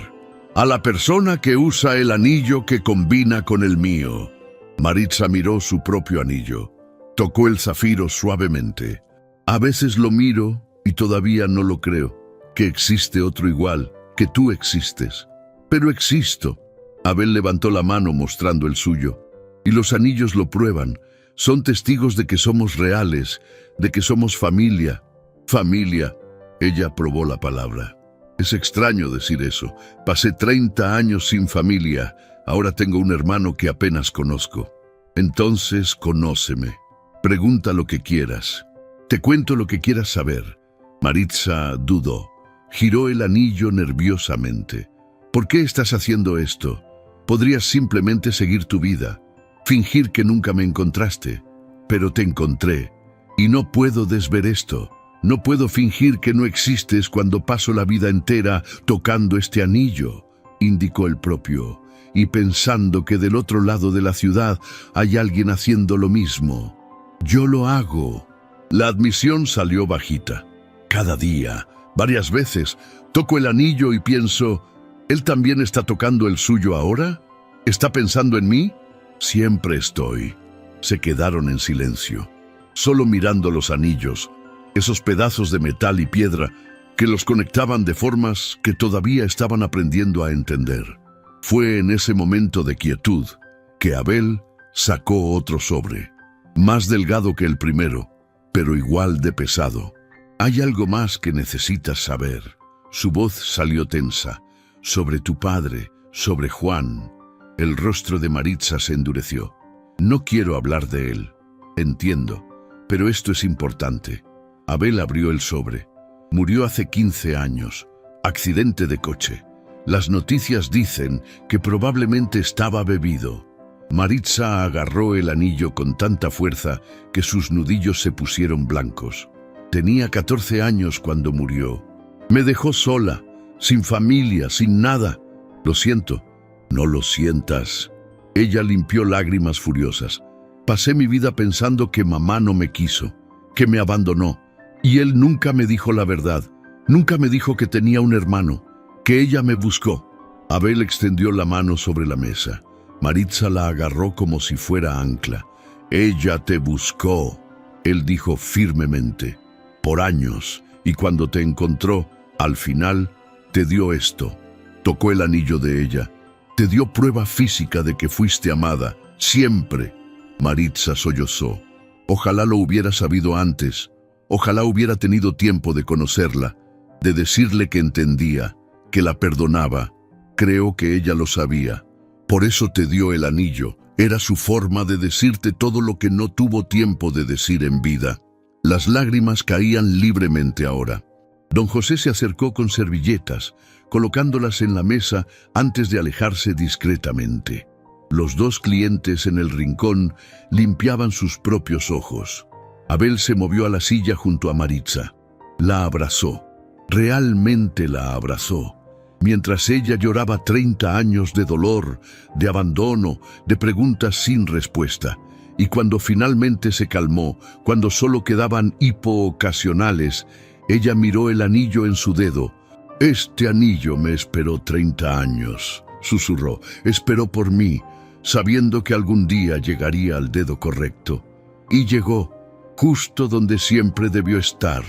A la persona que usa el anillo que combina con el mío. Maritza miró su propio anillo. Tocó el zafiro suavemente. A veces lo miro y todavía no lo creo, que existe otro igual, que tú existes. Pero existo. Abel levantó la mano mostrando el suyo. Y los anillos lo prueban. Son testigos de que somos reales, de que somos familia. Familia. Ella probó la palabra. Es extraño decir eso. Pasé 30 años sin familia. Ahora tengo un hermano que apenas conozco. Entonces, conóceme. Pregunta lo que quieras. Te cuento lo que quieras saber. Maritza dudó. Giró el anillo nerviosamente. ¿Por qué estás haciendo esto? Podrías simplemente seguir tu vida, fingir que nunca me encontraste, pero te encontré, y no puedo desver esto. No puedo fingir que no existes cuando paso la vida entera tocando este anillo, indicó el propio, y pensando que del otro lado de la ciudad hay alguien haciendo lo mismo. Yo lo hago. La admisión salió bajita. Cada día, varias veces, toco el anillo y pienso, ¿él también está tocando el suyo ahora? ¿Está pensando en mí? Siempre estoy. Se quedaron en silencio, solo mirando los anillos, esos pedazos de metal y piedra que los conectaban de formas que todavía estaban aprendiendo a entender. Fue en ese momento de quietud que Abel sacó otro sobre, más delgado que el primero, pero igual de pesado. Hay algo más que necesitas saber. Su voz salió tensa. Sobre tu padre, sobre Juan. El rostro de Maritza se endureció. No quiero hablar de él. Entiendo, pero esto es importante. Abel abrió el sobre. Murió hace 15 años. Accidente de coche. Las noticias dicen que probablemente estaba bebido. Maritza agarró el anillo con tanta fuerza que sus nudillos se pusieron blancos. Tenía 14 años cuando murió. Me dejó sola, sin familia, sin nada. Lo siento. No lo sientas. Ella limpió lágrimas furiosas. Pasé mi vida pensando que mamá no me quiso, que me abandonó. Y él nunca me dijo la verdad. Nunca me dijo que tenía un hermano, que ella me buscó. Abel extendió la mano sobre la mesa. Maritza la agarró como si fuera ancla. Ella te buscó, él dijo firmemente, por años, y cuando te encontró, al final, te dio esto. Tocó el anillo de ella. Te dio prueba física de que fuiste amada, siempre. Maritza sollozó. Ojalá lo hubiera sabido antes. Ojalá hubiera tenido tiempo de conocerla, de decirle que entendía, que la perdonaba. Creo que ella lo sabía. Por eso te dio el anillo. Era su forma de decirte todo lo que no tuvo tiempo de decir en vida. Las lágrimas caían libremente ahora. Don José se acercó con servilletas, colocándolas en la mesa antes de alejarse discretamente. Los dos clientes en el rincón limpiaban sus propios ojos. Abel se movió a la silla junto a Maritza. La abrazó. Realmente la abrazó. Mientras ella lloraba 30 años de dolor, de abandono, de preguntas sin respuesta. Y cuando finalmente se calmó, cuando solo quedaban hipo ocasionales, ella miró el anillo en su dedo. Este anillo me esperó 30 años, susurró. Esperó por mí, sabiendo que algún día llegaría al dedo correcto. Y llegó, justo donde siempre debió estar.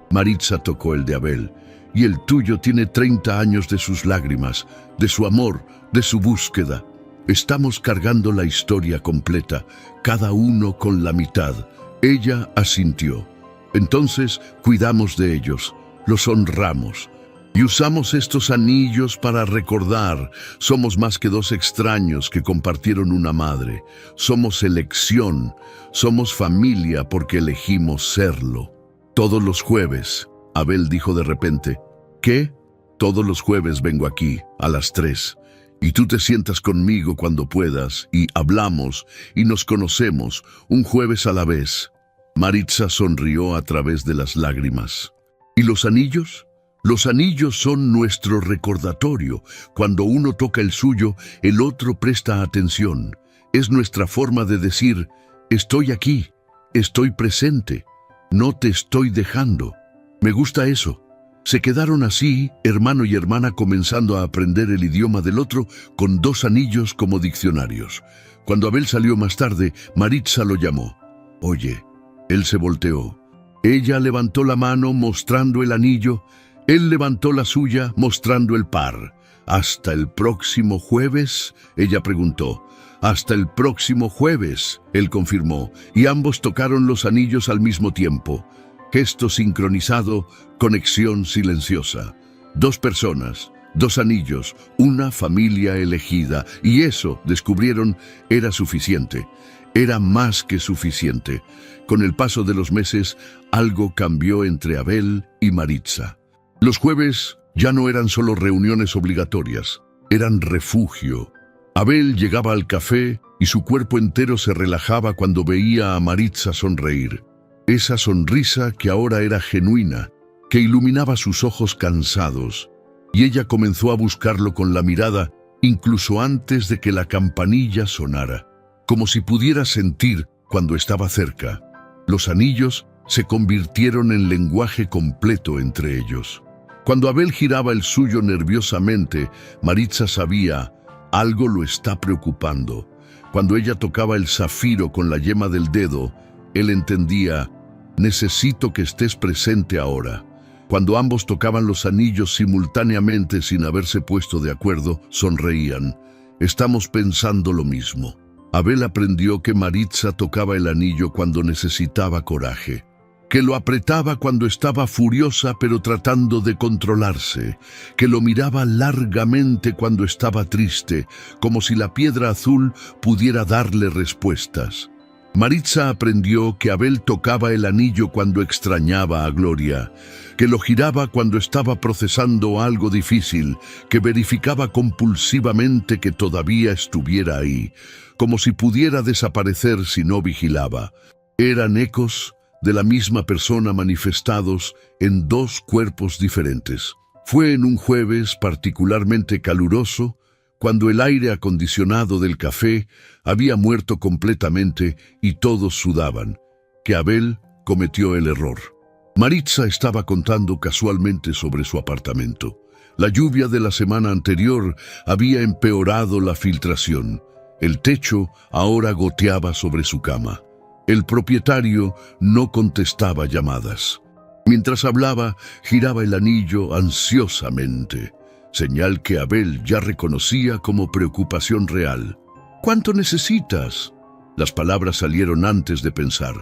Maritza tocó el de Abel. Y el tuyo tiene 30 años de sus lágrimas, de su amor, de su búsqueda. Estamos cargando la historia completa, cada uno con la mitad. Ella asintió. Entonces cuidamos de ellos, los honramos. Y usamos estos anillos para recordar. Somos más que dos extraños que compartieron una madre. Somos elección, somos familia porque elegimos serlo. Todos los jueves, Abel dijo de repente, ¿qué? Todos los jueves vengo aquí, a las 3, y tú te sientas conmigo cuando puedas, y hablamos, y nos conocemos, un jueves a la vez. Maritza sonrió a través de las lágrimas. ¿Y los anillos? Los anillos son nuestro recordatorio. Cuando uno toca el suyo, el otro presta atención. Es nuestra forma de decir, estoy aquí, estoy presente, no te estoy dejando. Me gusta eso. Se quedaron así, hermano y hermana, comenzando a aprender el idioma del otro con 2 anillos como diccionarios. Cuando Abel salió más tarde, Maritza lo llamó. Oye, él se volteó. Ella levantó la mano mostrando el anillo. Él levantó la suya mostrando el par. ¿Hasta el próximo jueves?, ella preguntó. Hasta el próximo jueves, él confirmó, y ambos tocaron los anillos al mismo tiempo. Gesto sincronizado, conexión silenciosa. 2 personas, 2 anillos, una familia elegida. Y eso, descubrieron, era suficiente. Era más que suficiente. Con el paso de los meses, algo cambió entre Abel y Maritza. Los jueves ya no eran solo reuniones obligatorias, eran refugio. Abel llegaba al café y su cuerpo entero se relajaba cuando veía a Maritza sonreír. Esa sonrisa que ahora era genuina, que iluminaba sus ojos cansados, y ella comenzó a buscarlo con la mirada incluso antes de que la campanilla sonara, como si pudiera sentir cuando estaba cerca. Los anillos se convirtieron en lenguaje completo entre ellos. Cuando Abel giraba el suyo nerviosamente, Maritza sabía, algo lo está preocupando. Cuando ella tocaba el zafiro con la yema del dedo, él entendía, necesito que estés presente ahora. Cuando ambos tocaban los anillos simultáneamente sin haberse puesto de acuerdo, sonreían. Estamos pensando lo mismo. Abel aprendió que Maritza tocaba el anillo cuando necesitaba coraje, que lo apretaba cuando estaba furiosa pero tratando de controlarse, que lo miraba largamente cuando estaba triste, como si la piedra azul pudiera darle respuestas. Maritza aprendió que Abel tocaba el anillo cuando extrañaba a Gloria, que lo giraba cuando estaba procesando algo difícil, que verificaba compulsivamente que todavía estuviera ahí, como si pudiera desaparecer si no vigilaba. Eran ecos de la misma persona manifestados en dos cuerpos diferentes. Fue en un jueves particularmente caluroso, cuando el aire acondicionado del café había muerto completamente y todos sudaban, que Abel cometió el error. Maritza estaba contando casualmente sobre su apartamento. La lluvia de la semana anterior había empeorado la filtración. El techo ahora goteaba sobre su cama. El propietario no contestaba llamadas. Mientras hablaba, giraba el anillo ansiosamente, señal que Abel ya reconocía como preocupación real. ¿Cuánto necesitas? Las palabras salieron antes de pensar.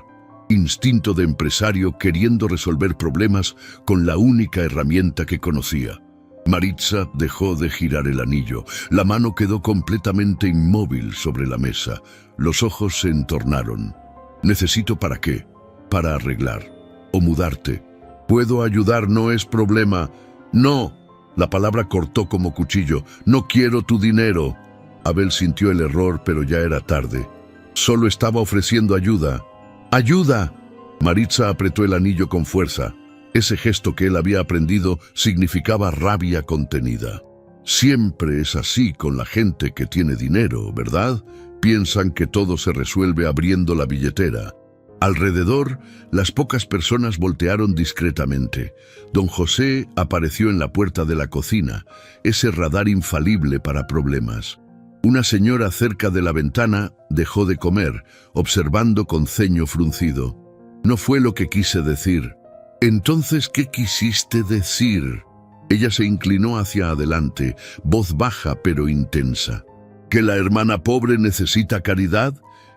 Instinto de empresario queriendo resolver problemas con la única herramienta que conocía. Maritza dejó de girar el anillo. La mano quedó completamente inmóvil sobre la mesa. Los ojos se entornaron. ¿Necesito para qué? Para arreglar. ¿O mudarte? ¿Puedo ayudar? No es problema. No. La palabra cortó como cuchillo. No quiero tu dinero. Abel sintió el error, pero ya era tarde. Solo estaba ofreciendo ayuda. ¡Ayuda! Maritza apretó el anillo con fuerza. Ese gesto que él había aprendido significaba rabia contenida. Siempre es así con la gente que tiene dinero, ¿verdad? Piensan que todo se resuelve abriendo la billetera. Alrededor, las pocas personas voltearon discretamente. Don José apareció en la puerta de la cocina, ese radar infalible para problemas. Una señora cerca de la ventana dejó de comer, observando con ceño fruncido. No fue lo que quise decir. Entonces, ¿qué quisiste decir? Ella se inclinó hacia adelante, voz baja pero intensa. ¿Que la hermana pobre necesita caridad?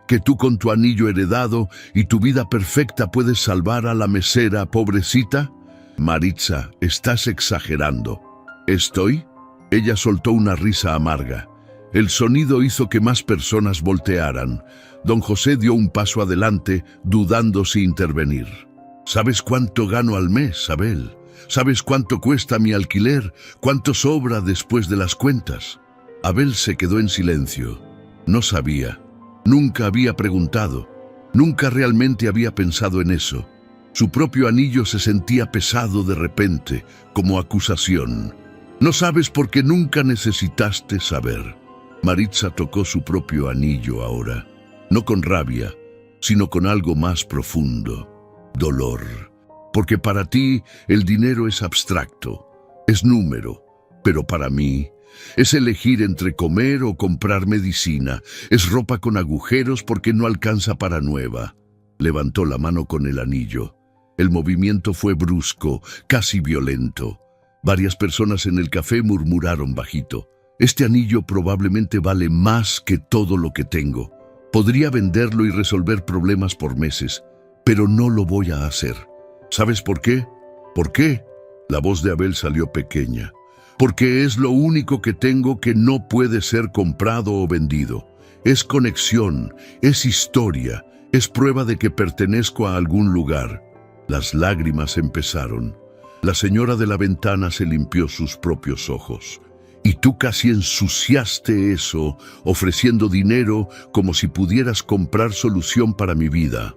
¿Que tú con tu anillo heredado y tu vida perfecta puedes salvar a la mesera pobrecita? Maritza, estás exagerando. ¿Estoy? Ella soltó una risa amarga. El sonido hizo que más personas voltearan. Don José dio un paso adelante, dudando si intervenir. ¿Sabes cuánto gano al mes, Abel? ¿Sabes cuánto cuesta mi alquiler? ¿Cuánto sobra después de las cuentas? Abel se quedó en silencio. No sabía. Nunca había preguntado. Nunca realmente había pensado en eso. Su propio anillo se sentía pesado de repente, como acusación. No sabes porque nunca necesitaste saber. Maritza tocó su propio anillo ahora, no con rabia, sino con algo más profundo, dolor. Porque para ti el dinero es abstracto, es número, pero para mí es elegir entre comer o comprar medicina, es ropa con agujeros porque no alcanza para nueva. Levantó la mano con el anillo. El movimiento fue brusco, casi violento. Varias personas en el café murmuraron bajito. Este anillo probablemente vale más que todo lo que tengo. Podría venderlo y resolver problemas por meses, pero no lo voy a hacer. ¿Sabes por qué? ¿Por qué? La voz de Abel salió pequeña. Porque es lo único que tengo que no puede ser comprado o vendido. Es conexión, es historia, es prueba de que pertenezco a algún lugar. Las lágrimas empezaron. La señora de la ventana se limpió sus propios ojos. Y tú casi ensuciaste eso, ofreciendo dinero como si pudieras comprar solución para mi vida.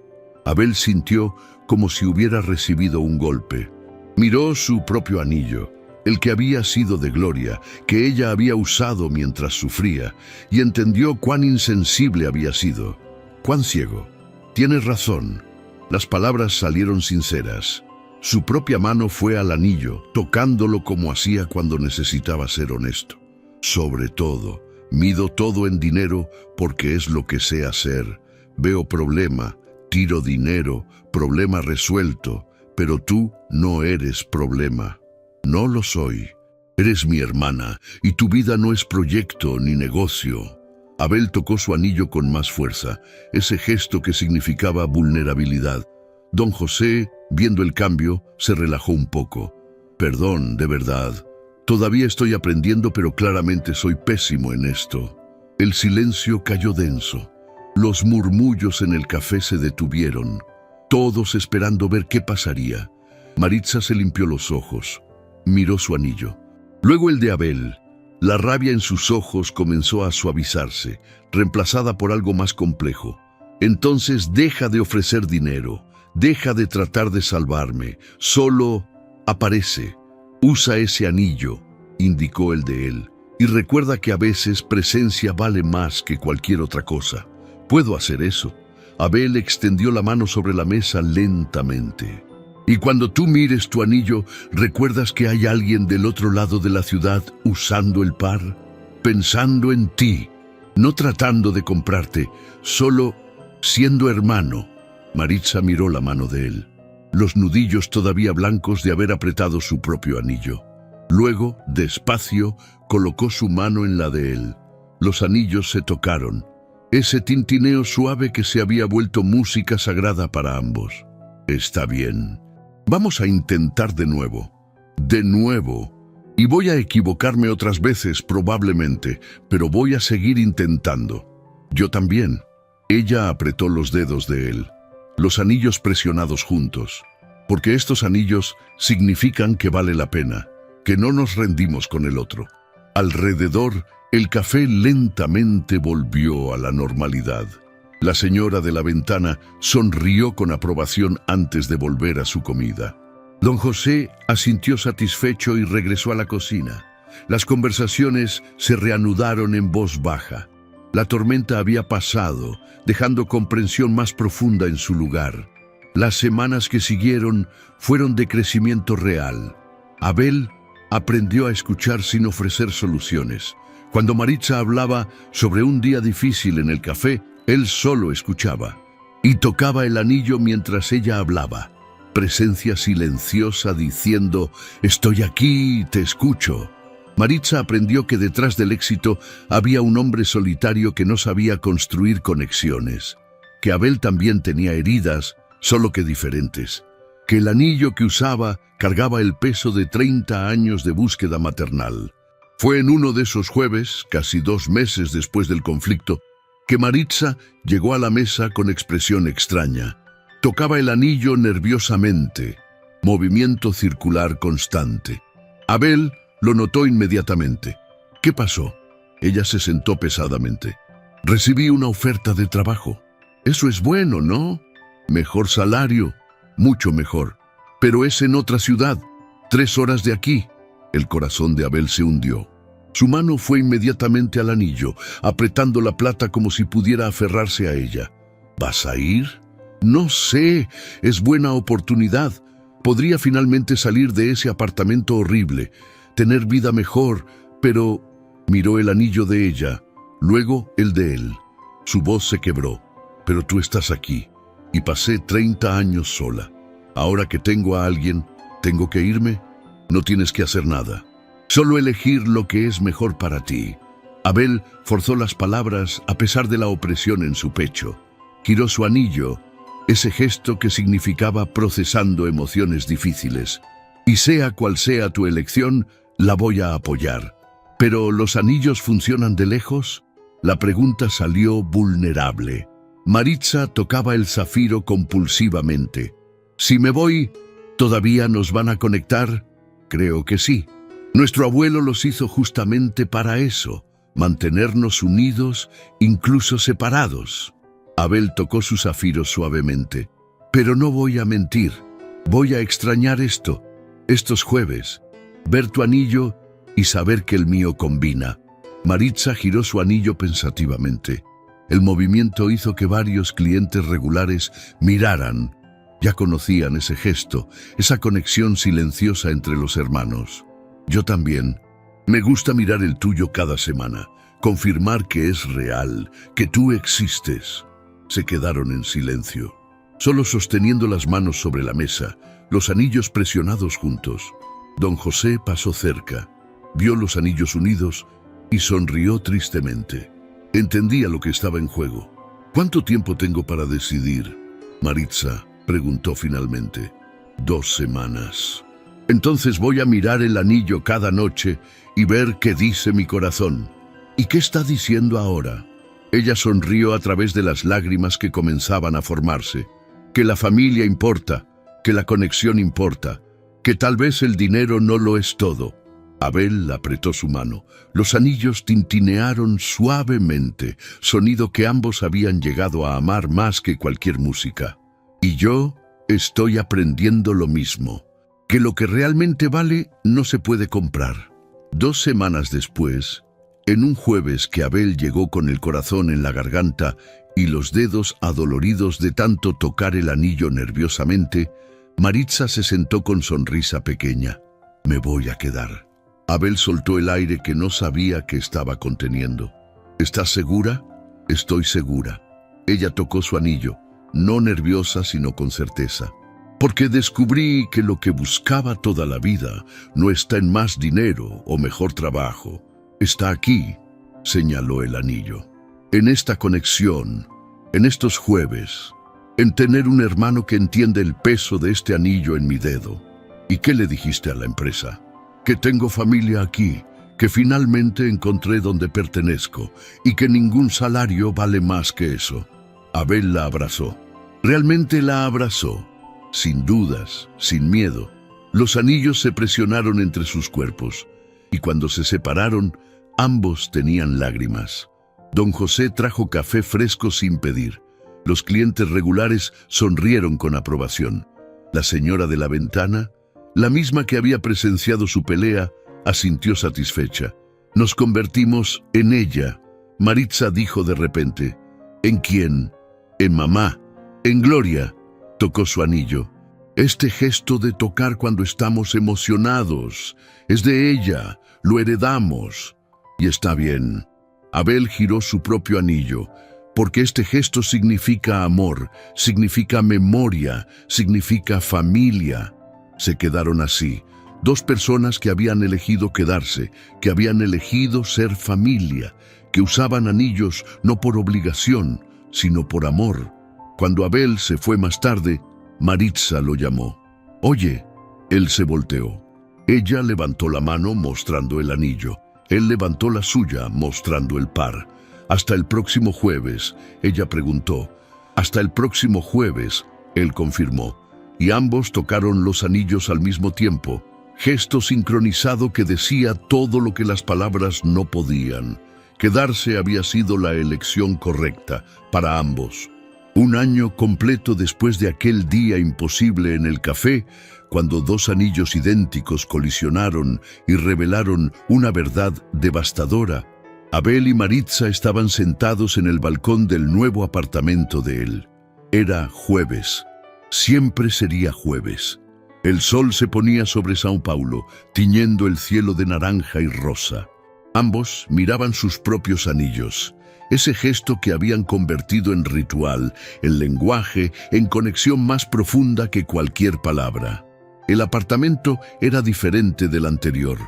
Abel sintió como si hubiera recibido un golpe. Miró su propio anillo, el que había sido de Gloria, que ella había usado mientras sufría, y entendió cuán insensible había sido, cuán ciego. Tienes razón. Las palabras salieron sinceras. Su propia mano fue al anillo, tocándolo como hacía cuando necesitaba ser honesto. Sobre todo, mido todo en dinero porque es lo que sé hacer. Veo problema, tiro dinero, problema resuelto, pero tú no eres problema. No lo soy. Eres mi hermana y tu vida no es proyecto ni negocio. Abel tocó su anillo con más fuerza, ese gesto que significaba vulnerabilidad. Don José, viendo el cambio, se relajó un poco. Perdón, de verdad. Todavía estoy aprendiendo, pero claramente soy pésimo en esto. El silencio cayó denso. Los murmullos en el café se detuvieron, todos esperando ver qué pasaría. Maritza se limpió los ojos, miró su anillo. Luego el de Abel. La rabia en sus ojos comenzó a suavizarse, reemplazada por algo más complejo. Entonces deja de ofrecer dinero, deja de tratar de salvarme, solo aparece. Usa ese anillo, indicó el de él, y recuerda que a veces presencia vale más que cualquier otra cosa. Puedo hacer eso. Abel extendió la mano sobre la mesa lentamente. Y cuando tú mires tu anillo, ¿recuerdas que hay alguien del otro lado de la ciudad usando el par? Pensando en ti, no tratando de comprarte, solo siendo hermano. Maritza miró la mano de él, los nudillos todavía blancos de haber apretado su propio anillo. Luego, despacio, colocó su mano en la de él. Los anillos se tocaron. Ese tintineo suave que se había vuelto música sagrada para ambos. Está bien. Vamos a intentar de nuevo. De nuevo. Y voy a equivocarme otras veces, probablemente, pero voy a seguir intentando. Yo también. Ella apretó los dedos de él, los anillos presionados juntos, porque estos anillos significan que vale la pena, que no nos rendimos con el otro. Alrededor, el café lentamente volvió a la normalidad. La señora de la ventana sonrió con aprobación antes de volver a su comida. Don José asintió satisfecho y regresó a la cocina. Las conversaciones se reanudaron en voz baja. La tormenta había pasado, dejando comprensión más profunda en su lugar. Las semanas que siguieron fueron de crecimiento real. Abel aprendió a escuchar sin ofrecer soluciones. Cuando Maritza hablaba sobre un día difícil en el café, él solo escuchaba y tocaba el anillo mientras ella hablaba. Presencia silenciosa diciendo, «Estoy aquí, te escucho». Maritza aprendió que detrás del éxito había un hombre solitario que no sabía construir conexiones, que Abel también tenía heridas, solo que diferentes, que el anillo que usaba cargaba el peso de 30 años de búsqueda maternal. Fue en uno de esos jueves, casi 2 meses después del conflicto, que Maritza llegó a la mesa con expresión extraña. Tocaba el anillo nerviosamente, movimiento circular constante. Abel lo notó inmediatamente. ¿Qué pasó? Ella se sentó pesadamente. Recibí una oferta de trabajo. Eso es bueno, ¿no? Mejor salario, mucho mejor. Pero es en otra ciudad, 3 horas de aquí. El corazón de Abel se hundió. Su mano fue inmediatamente al anillo, apretando la plata como si pudiera aferrarse a ella. ¿Vas a ir? No sé, es buena oportunidad. Podría finalmente salir de ese apartamento horrible, tener vida mejor, pero... Miró el anillo de ella, luego el de él. Su voz se quebró. Pero tú estás aquí, y pasé 30 años sola. Ahora que tengo a alguien, ¿tengo que irme? No tienes que hacer nada. Solo elegir lo que es mejor para ti. Abel forzó las palabras a pesar de la opresión en su pecho. Giró su anillo, ese gesto que significaba procesando emociones difíciles. Y sea cual sea tu elección, la voy a apoyar. ¿Pero los anillos funcionan de lejos? La pregunta salió vulnerable. Maritza tocaba el zafiro compulsivamente. Si me voy, ¿todavía nos van a conectar? Creo que sí. Nuestro abuelo los hizo justamente para eso, mantenernos unidos, incluso separados. Abel tocó su zafiro suavemente. Pero no voy a mentir. Voy a extrañar estos jueves, ver tu anillo y saber que el mío combina. Maritza giró su anillo pensativamente. El movimiento hizo que varios clientes regulares miraran. Ya conocían ese gesto, esa conexión silenciosa entre los hermanos. Yo también. Me gusta mirar el tuyo cada semana, confirmar que es real, que tú existes. Se quedaron en silencio, solo sosteniendo las manos sobre la mesa, los anillos presionados juntos. Don José pasó cerca, vio los anillos unidos y sonrió tristemente. Entendía lo que estaba en juego. ¿Cuánto tiempo tengo para decidir? Maritza preguntó finalmente. 2 semanas. Entonces voy a mirar el anillo cada noche y ver qué dice mi corazón. ¿Y qué está diciendo ahora? Ella sonrió a través de las lágrimas que comenzaban a formarse. Que la familia importa, que la conexión importa, que tal vez el dinero no lo es todo. Abel apretó su mano. Los anillos tintinearon suavemente, sonido que ambos habían llegado a amar más que cualquier música. Y yo estoy aprendiendo lo mismo, que lo que realmente vale no se puede comprar. 2 semanas después, en un jueves que Abel llegó con el corazón en la garganta y los dedos adoloridos de tanto tocar el anillo nerviosamente, Maritza se sentó con sonrisa pequeña. Me voy a quedar. Abel soltó el aire que no sabía que estaba conteniendo. ¿Estás segura? Estoy segura. Ella tocó su anillo, no nerviosa sino con certeza. Porque descubrí que lo que buscaba toda la vida no está en más dinero o mejor trabajo. Está aquí, señaló el anillo. En esta conexión, en estos jueves, en tener un hermano que entiende el peso de este anillo en mi dedo. ¿Y qué le dijiste a la empresa? Que tengo familia aquí, que finalmente encontré donde pertenezco y que ningún salario vale más que eso. Abel la abrazó. Realmente la abrazó. Sin dudas, sin miedo. Los anillos se presionaron entre sus cuerpos y cuando se separaron, ambos tenían lágrimas. Don José trajo café fresco sin pedir. Los clientes regulares sonrieron con aprobación. La señora de la ventana, la misma que había presenciado su pelea, asintió satisfecha. Nos convertimos en ella. Maritza dijo de repente. ¿En quién? En mamá. En Gloria. Tocó su anillo. Este gesto de tocar cuando estamos emocionados es de ella. Lo heredamos. Y está bien. Abel giró su propio anillo, porque este gesto significa amor, significa memoria, significa familia. Se quedaron así, 2 personas que habían elegido quedarse, que habían elegido ser familia, que usaban anillos no por obligación, sino por amor. Cuando Abel se fue más tarde, Maritza lo llamó. «Oye». Él se volteó. Ella levantó la mano mostrando el anillo. Él levantó la suya mostrando el par. «Hasta el próximo jueves», ella preguntó. «Hasta el próximo jueves», él confirmó. Y ambos tocaron los anillos al mismo tiempo, gesto sincronizado que decía todo lo que las palabras no podían. Quedarse había sido la elección correcta para ambos. 1 año completo después de aquel día imposible en el café, cuando 2 anillos idénticos colisionaron y revelaron una verdad devastadora, Abel y Maritza estaban sentados en el balcón del nuevo apartamento de él. Era jueves. Siempre sería jueves. El sol se ponía sobre São Paulo, tiñendo el cielo de naranja y rosa. Ambos miraban sus propios anillos, ese gesto que habían convertido en ritual, en lenguaje, en conexión más profunda que cualquier palabra. El apartamento era diferente del anterior,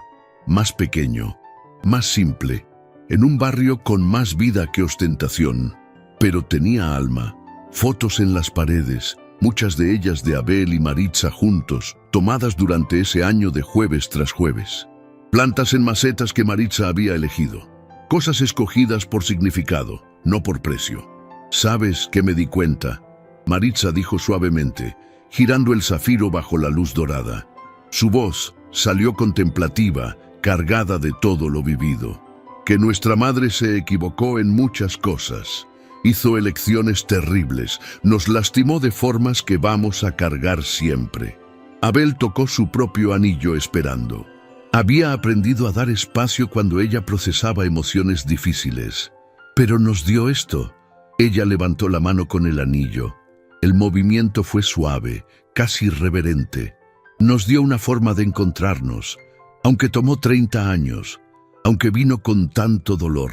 más pequeño, más simple, en un barrio con más vida que ostentación, pero tenía alma, fotos en las paredes, muchas de ellas de Abel y Maritza juntos, tomadas durante ese año de jueves tras jueves. Plantas en macetas que Maritza había elegido. Cosas escogidas por significado, no por precio. «¿Sabes qué me di cuenta?», Maritza dijo suavemente, girando el zafiro bajo la luz dorada. Su voz salió contemplativa, cargada de todo lo vivido. «Que nuestra madre se equivocó en muchas cosas, Hizo elecciones terribles, nos lastimó de formas que vamos a cargar siempre. Abel tocó su propio anillo esperando. Había aprendido a dar espacio cuando ella procesaba emociones difíciles. Pero nos dio esto. Ella levantó la mano con el anillo. El movimiento fue suave, casi reverente. Nos dio una forma de encontrarnos, aunque tomó 30 años, aunque vino con tanto dolor.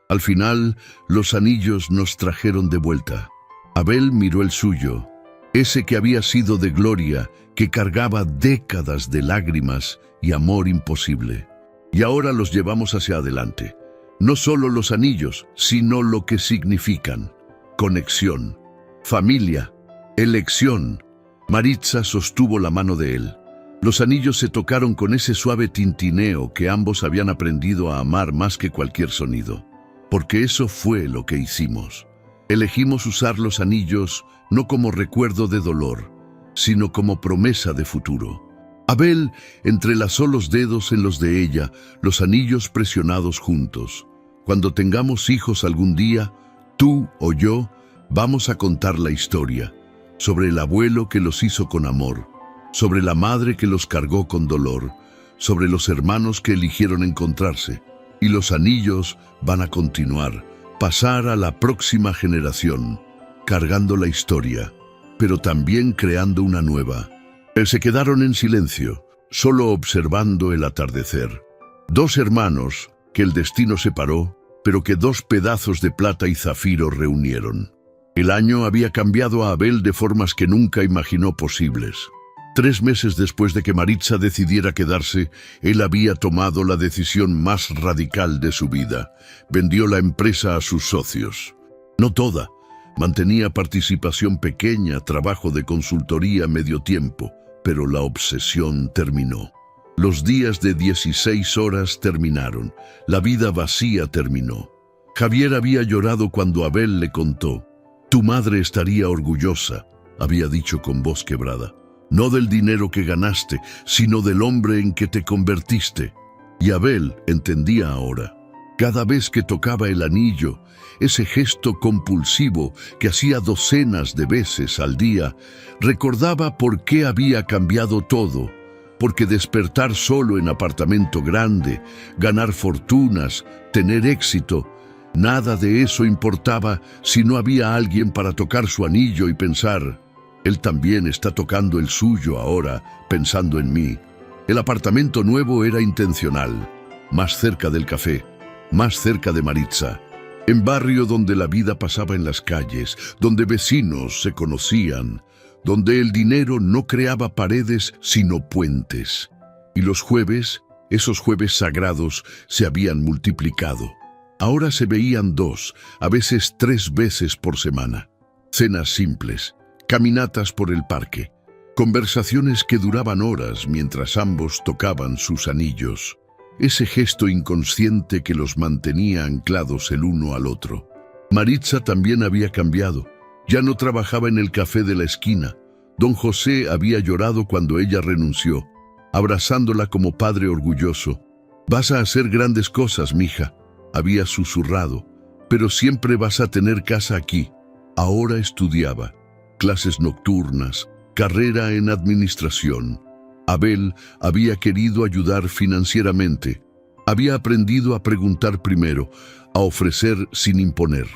Al final, los anillos nos trajeron de vuelta. Abel miró el suyo, ese que había sido de gloria, que cargaba décadas de lágrimas y amor imposible. Y ahora los llevamos hacia adelante. No solo los anillos, sino lo que significan. Conexión, familia, elección. Maritza sostuvo la mano de él. Los anillos se tocaron con ese suave tintineo que ambos habían aprendido a amar más que cualquier sonido. Porque eso fue lo que hicimos. Elegimos usar los anillos no como recuerdo de dolor, sino como promesa de futuro. Abel entrelazó los dedos en los de ella, los anillos presionados juntos. Cuando tengamos hijos algún día, tú o yo, vamos a contar la historia sobre el abuelo que los hizo con amor, sobre la madre que los cargó con dolor, sobre los hermanos que eligieron encontrarse. Y los anillos van a continuar, pasar a la próxima generación, cargando la historia, pero también creando una nueva. Se quedaron en silencio, solo observando el atardecer. Dos hermanos que el destino separó, pero que dos pedazos de plata y zafiro reunieron. El año había cambiado a Abel de formas que nunca imaginó posibles. 3 meses después de que Maritza decidiera quedarse, él había tomado la decisión más radical de su vida. Vendió la empresa a sus socios. No toda. Mantenía participación pequeña, trabajo de consultoría medio tiempo, pero la obsesión terminó. Los días de 16 horas terminaron. La vida vacía terminó. Javier había llorado cuando Abel le contó. «Tu madre estaría orgullosa», había dicho con voz quebrada. «No del dinero que ganaste, sino del hombre en que te convertiste». Y Abel entendía ahora. Cada vez que tocaba el anillo, ese gesto compulsivo que hacía docenas de veces al día, recordaba por qué había cambiado todo. Porque despertar solo en apartamento grande, ganar fortunas, tener éxito, nada de eso importaba si no había alguien para tocar su anillo y pensar, él también está tocando el suyo ahora, pensando en mí. El apartamento nuevo era intencional, más cerca del café, más cerca de Maritza, en barrio donde la vida pasaba en las calles, donde vecinos se conocían, donde el dinero no creaba paredes sino puentes. Y los jueves, esos jueves sagrados, se habían multiplicado. Ahora se veían 2, a veces 3 veces por semana. Cenas simples, caminatas por el parque, conversaciones que duraban horas mientras ambos tocaban sus anillos. Ese gesto inconsciente que los mantenía anclados el uno al otro. Maritza también había cambiado. Ya no trabajaba en el café de la esquina. Don José había llorado cuando ella renunció, abrazándola como padre orgulloso. «Vas a hacer grandes cosas, mija», había susurrado, «pero siempre vas a tener casa aquí». Ahora estudiaba, clases nocturnas, carrera en administración. Abel había querido ayudar financieramente. Había aprendido a preguntar primero, a ofrecer sin imponer.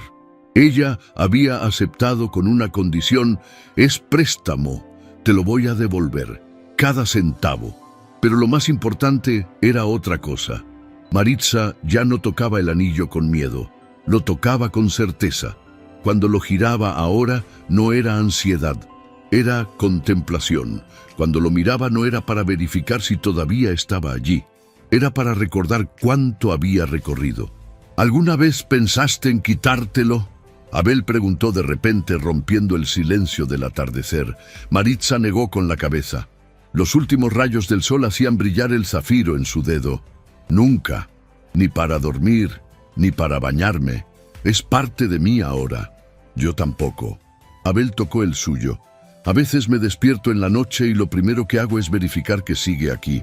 Ella había aceptado con una condición: es préstamo, te lo voy a devolver, cada centavo. Pero lo más importante era otra cosa. Maritza ya no tocaba el anillo con miedo, lo tocaba con certeza. Cuando lo giraba ahora no era ansiedad, era contemplación. Cuando lo miraba no era para verificar si todavía estaba allí, era para recordar cuánto había recorrido. ¿Alguna vez pensaste en quitártelo?, Abel preguntó de repente, rompiendo el silencio del atardecer. Maritza negó con la cabeza. Los últimos rayos del sol hacían brillar el zafiro en su dedo. Nunca, ni para dormir, ni para bañarme. Es parte de mí ahora. Yo tampoco. Abel tocó el suyo. A veces me despierto en la noche y lo primero que hago es verificar que sigue aquí.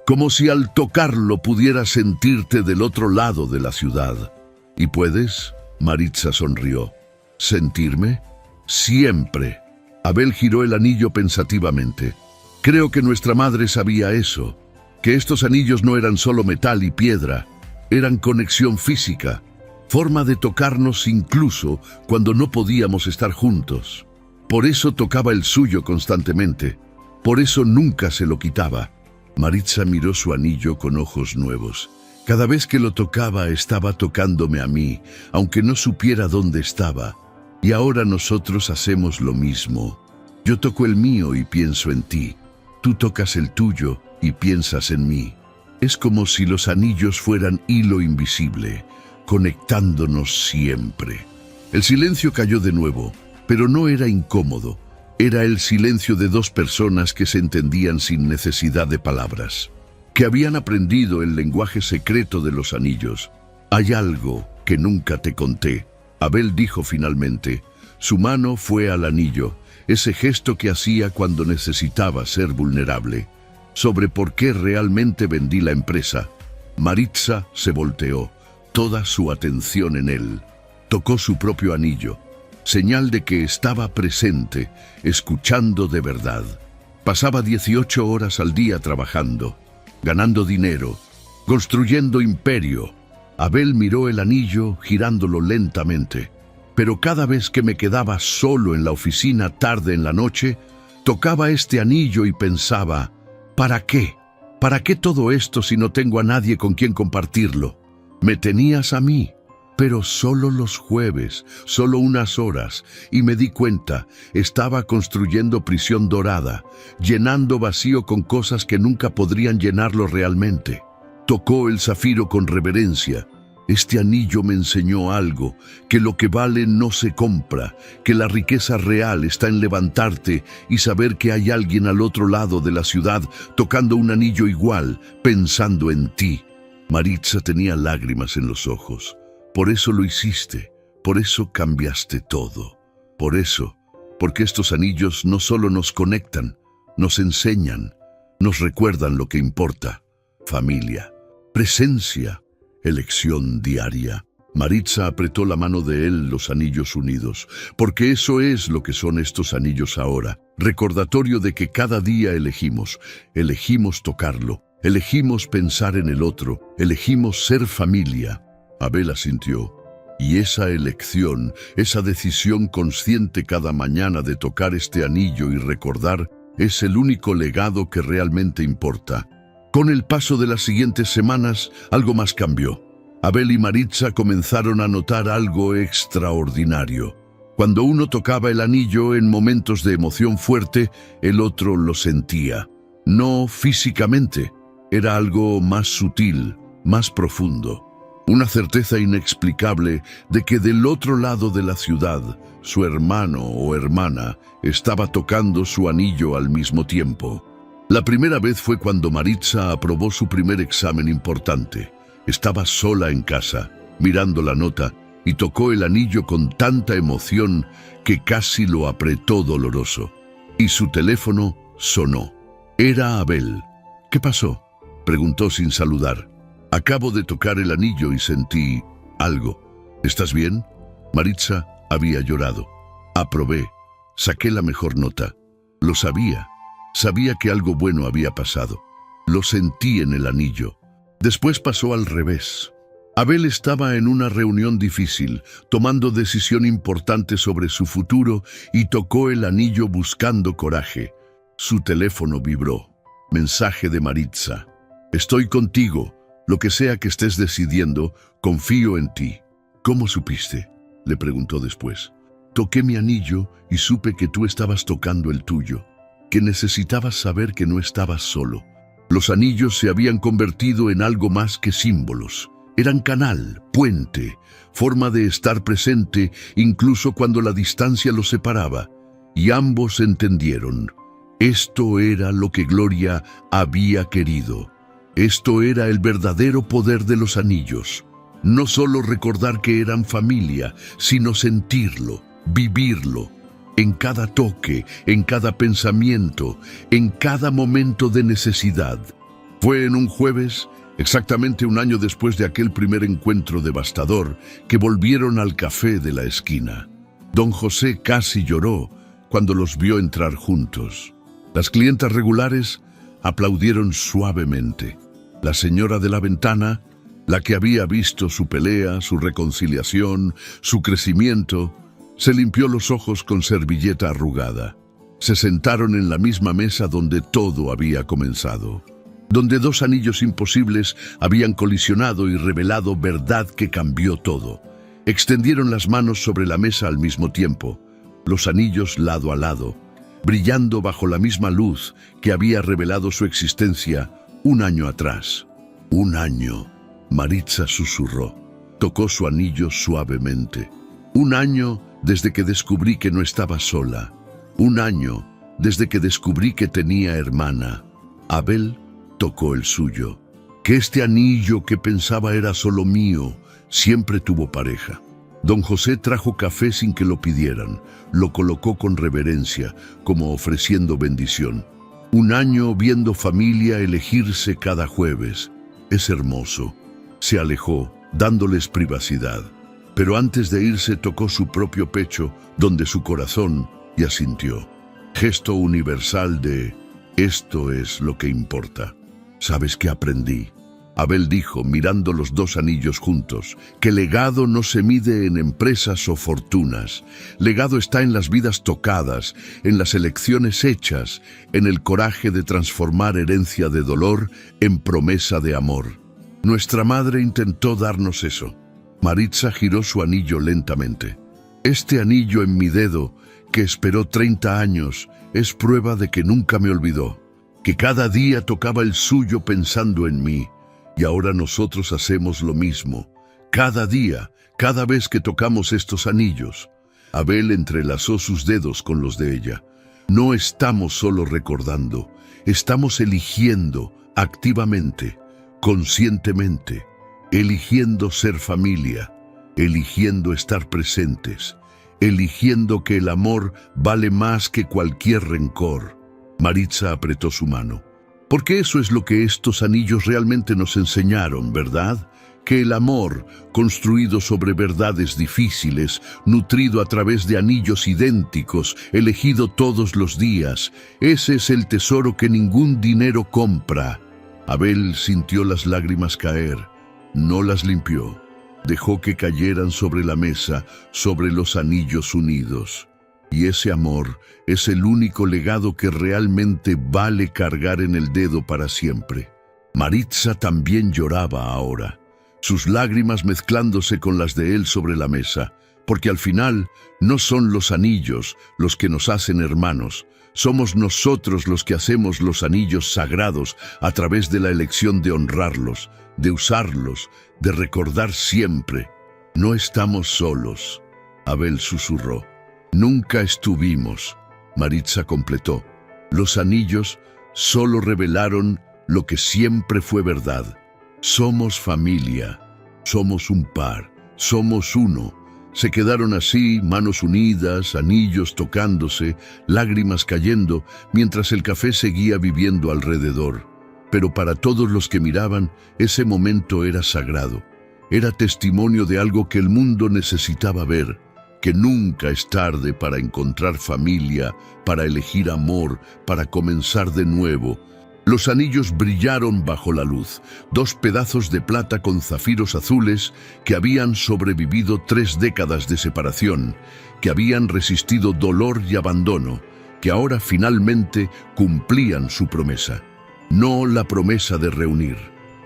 Como si al tocarlo pudieras sentirte del otro lado de la ciudad. ¿Y puedes? Maritza sonrió. ¿Sentirme? Siempre. Abel giró el anillo pensativamente. Creo que nuestra madre sabía eso, que estos anillos no eran solo metal y piedra, eran conexión física, forma de tocarnos incluso cuando no podíamos estar juntos. Por eso tocaba el suyo constantemente, por eso nunca se lo quitaba. Maritza miró su anillo con ojos nuevos. Cada vez que lo tocaba estaba tocándome a mí, aunque no supiera dónde estaba. Y ahora nosotros hacemos lo mismo. Yo toco el mío y pienso en ti. Tú tocas el tuyo y piensas en mí. Es como si los anillos fueran hilo invisible, conectándonos siempre. El silencio cayó de nuevo, pero no era incómodo. Era el silencio de dos personas que se entendían sin necesidad de palabras, que habían aprendido el lenguaje secreto de los anillos. Hay algo que nunca te conté, Abel dijo finalmente. Su mano fue al anillo, ese gesto que hacía cuando necesitaba ser vulnerable. Sobre por qué realmente vendí la empresa. Maritza se volteó, toda su atención en él. Tocó su propio anillo, señal de que estaba presente, escuchando de verdad. Pasaba 18 horas al día trabajando, ganando dinero, construyendo imperio. Abel miró el anillo girándolo lentamente, pero cada vez que me quedaba solo en la oficina tarde en la noche, tocaba este anillo y pensaba, ¿para qué? ¿Para qué todo esto si no tengo a nadie con quien compartirlo? Me tenías a mí, pero solo los jueves, solo unas horas, y me di cuenta, estaba construyendo prisión dorada, llenando vacío con cosas que nunca podrían llenarlo realmente. Tocó el zafiro con reverencia. Este anillo me enseñó algo, que lo que vale no se compra, que la riqueza real está en levantarte y saber que hay alguien al otro lado de la ciudad tocando un anillo igual, pensando en ti. Maritza tenía lágrimas en los ojos. Por eso lo hiciste, por eso cambiaste todo. Por eso, porque estos anillos no solo nos conectan, nos enseñan, nos recuerdan lo que importa. Familia, presencia, elección diaria. Maritza apretó la mano de él, los anillos unidos, porque eso es lo que son estos anillos ahora. Recordatorio de que cada día elegimos tocarlo, elegimos pensar en el otro, elegimos ser familia. Abel asintió. Y esa elección, esa decisión consciente cada mañana de tocar este anillo y recordar, es el único legado que realmente importa. Con el paso de las siguientes semanas, algo más cambió. Abel y Maritza comenzaron a notar algo extraordinario. Cuando uno tocaba el anillo en momentos de emoción fuerte, el otro lo sentía. No físicamente, era algo más sutil, más profundo. Una certeza inexplicable de que del otro lado de la ciudad, su hermano o hermana estaba tocando su anillo al mismo tiempo. La primera vez fue cuando Maritza aprobó su primer examen importante. Estaba sola en casa, mirando la nota, y tocó el anillo con tanta emoción que casi lo apretó doloroso. Y su teléfono sonó. Era Abel. ¿Qué pasó?, preguntó sin saludar. Acabo de tocar el anillo y sentí algo. ¿Estás bien? Maritza había llorado. Aprobé. Saqué la mejor nota. Lo sabía. Sabía que algo bueno había pasado. Lo sentí en el anillo. Después pasó al revés. Abel estaba en una reunión difícil, tomando decisión importante sobre su futuro, y tocó el anillo buscando coraje. Su teléfono vibró. Mensaje de Maritza. Estoy contigo. Lo que sea que estés decidiendo, confío en ti. ¿Cómo supiste?, le preguntó después. Toqué mi anillo y supe que tú estabas tocando el tuyo, que necesitabas saber que no estabas solo. Los anillos se habían convertido en algo más que símbolos. Eran canal, puente, forma de estar presente incluso cuando la distancia los separaba. Y ambos entendieron. Esto era lo que Gloria había querido. Esto era el verdadero poder de los anillos. No solo recordar que eran familia, sino sentirlo, vivirlo, en cada toque, en cada pensamiento, en cada momento de necesidad. Fue en un jueves, exactamente un año después de aquel primer encuentro devastador, que volvieron al café de la esquina. Don José casi lloró cuando los vio entrar juntos. Las clientas regulares aplaudieron suavemente. La señora de la ventana, la que había visto su pelea, su reconciliación, su crecimiento, se limpió los ojos con servilleta arrugada. Se sentaron en la misma mesa donde todo había comenzado, donde dos anillos imposibles habían colisionado y revelado verdad que cambió todo. Extendieron las manos sobre la mesa al mismo tiempo, los anillos lado a lado, brillando bajo la misma luz que había revelado su existencia un año atrás. Un año, Maritza susurró. Tocó su anillo suavemente. Un año desde que descubrí que no estaba sola. Un año desde que descubrí que tenía hermana. Abel tocó el suyo. Que este anillo que pensaba era solo mío, siempre tuvo pareja. Don José trajo café sin que lo pidieran. Lo colocó con reverencia, como ofreciendo bendición. Un año viendo familia elegirse cada jueves. Es hermoso. Se alejó, dándoles privacidad. Pero antes de irse tocó su propio pecho, donde su corazón, y asintió. Gesto universal de esto es lo que importa. ¿Sabes qué aprendí? Abel dijo, mirando los dos anillos juntos, que legado no se mide en empresas o fortunas. Legado está en las vidas tocadas, en las elecciones hechas, en el coraje de transformar herencia de dolor en promesa de amor. Nuestra madre intentó darnos eso. Maritza giró su anillo lentamente. Este anillo en mi dedo, que esperó 30 años, es prueba de que nunca me olvidó, que cada día tocaba el suyo pensando en mí. Y ahora nosotros hacemos lo mismo. Cada día, cada vez que tocamos estos anillos. Abel entrelazó sus dedos con los de ella. No estamos solo recordando, estamos eligiendo activamente, conscientemente, eligiendo ser familia, eligiendo estar presentes, eligiendo que el amor vale más que cualquier rencor. Maritza apretó su mano. Porque eso es lo que estos anillos realmente nos enseñaron, ¿verdad? Que el amor, construido sobre verdades difíciles, nutrido a través de anillos idénticos, elegido todos los días, ese es el tesoro que ningún dinero compra. Abel sintió las lágrimas caer, no las limpió. Dejó que cayeran sobre la mesa, sobre los anillos unidos. Y ese amor es el único legado que realmente vale cargar en el dedo para siempre. Maritza también lloraba ahora, sus lágrimas mezclándose con las de él sobre la mesa, porque al final no son los anillos los que nos hacen hermanos, somos nosotros los que hacemos los anillos sagrados a través de la elección de honrarlos, de usarlos, de recordar siempre. No estamos solos, Abel susurró. Nunca estuvimos, Maritza completó. Los anillos solo revelaron lo que siempre fue verdad. Somos familia, somos un par, somos uno. Se quedaron así, manos unidas, anillos tocándose, lágrimas cayendo, mientras el café seguía viviendo alrededor. Pero para todos los que miraban, ese momento era sagrado. Era testimonio de algo que el mundo necesitaba ver. Que nunca es tarde para encontrar familia, para elegir amor, para comenzar de nuevo. Los anillos brillaron bajo la luz, dos pedazos de plata con zafiros azules que habían sobrevivido 3 décadas de separación, que habían resistido dolor y abandono, que ahora finalmente cumplían su promesa. No la promesa de reunir,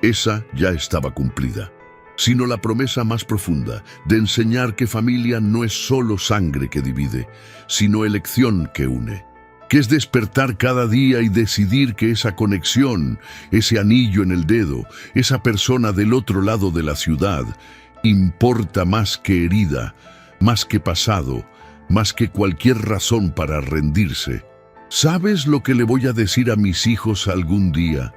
esa ya estaba cumplida, sino la promesa más profunda de enseñar que familia no es solo sangre que divide, sino elección que une, que es despertar cada día y decidir que esa conexión, ese anillo en el dedo, esa persona del otro lado de la ciudad, importa más que herida, más que pasado, más que cualquier razón para rendirse. ¿Sabes lo que le voy a decir a mis hijos algún día?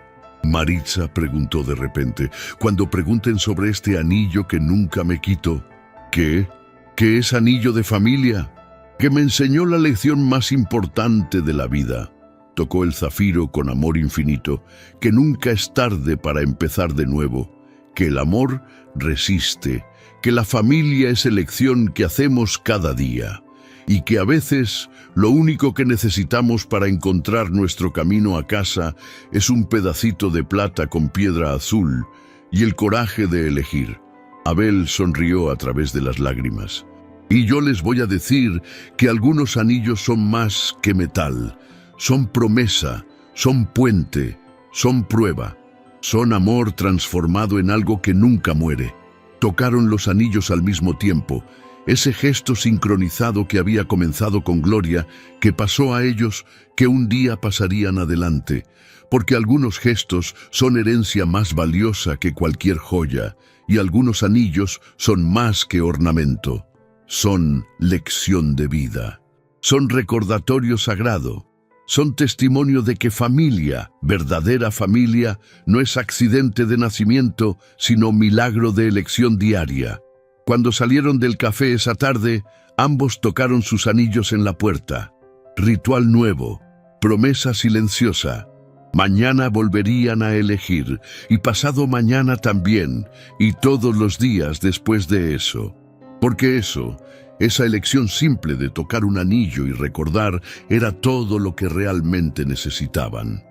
Maritza preguntó de repente, cuando pregunten sobre este anillo que nunca me quito. ¿Qué? ¿Qué es anillo de familia? Que me enseñó la lección más importante de la vida. Tocó el zafiro con amor infinito, que nunca es tarde para empezar de nuevo, que el amor resiste, que la familia es elección que hacemos cada día, y que a veces lo único que necesitamos para encontrar nuestro camino a casa es un pedacito de plata con piedra azul y el coraje de elegir. Abel sonrió a través de las lágrimas. Y yo les voy a decir que algunos anillos son más que metal, son promesa, son puente, son prueba, son amor transformado en algo que nunca muere. Tocaron los anillos al mismo tiempo, ese gesto sincronizado que había comenzado con Gloria, que pasó a ellos, que un día pasarían adelante, porque algunos gestos son herencia más valiosa que cualquier joya, y algunos anillos son más que ornamento, son lección de vida, son recordatorio sagrado, son testimonio de que familia, verdadera familia, no es accidente de nacimiento, sino milagro de elección diaria. Cuando salieron del café esa tarde, ambos tocaron sus anillos en la puerta. Ritual nuevo, promesa silenciosa. Mañana volverían a elegir, y pasado mañana también, y todos los días después de eso. Porque eso, esa elección simple de tocar un anillo y recordar, era todo lo que realmente necesitaban.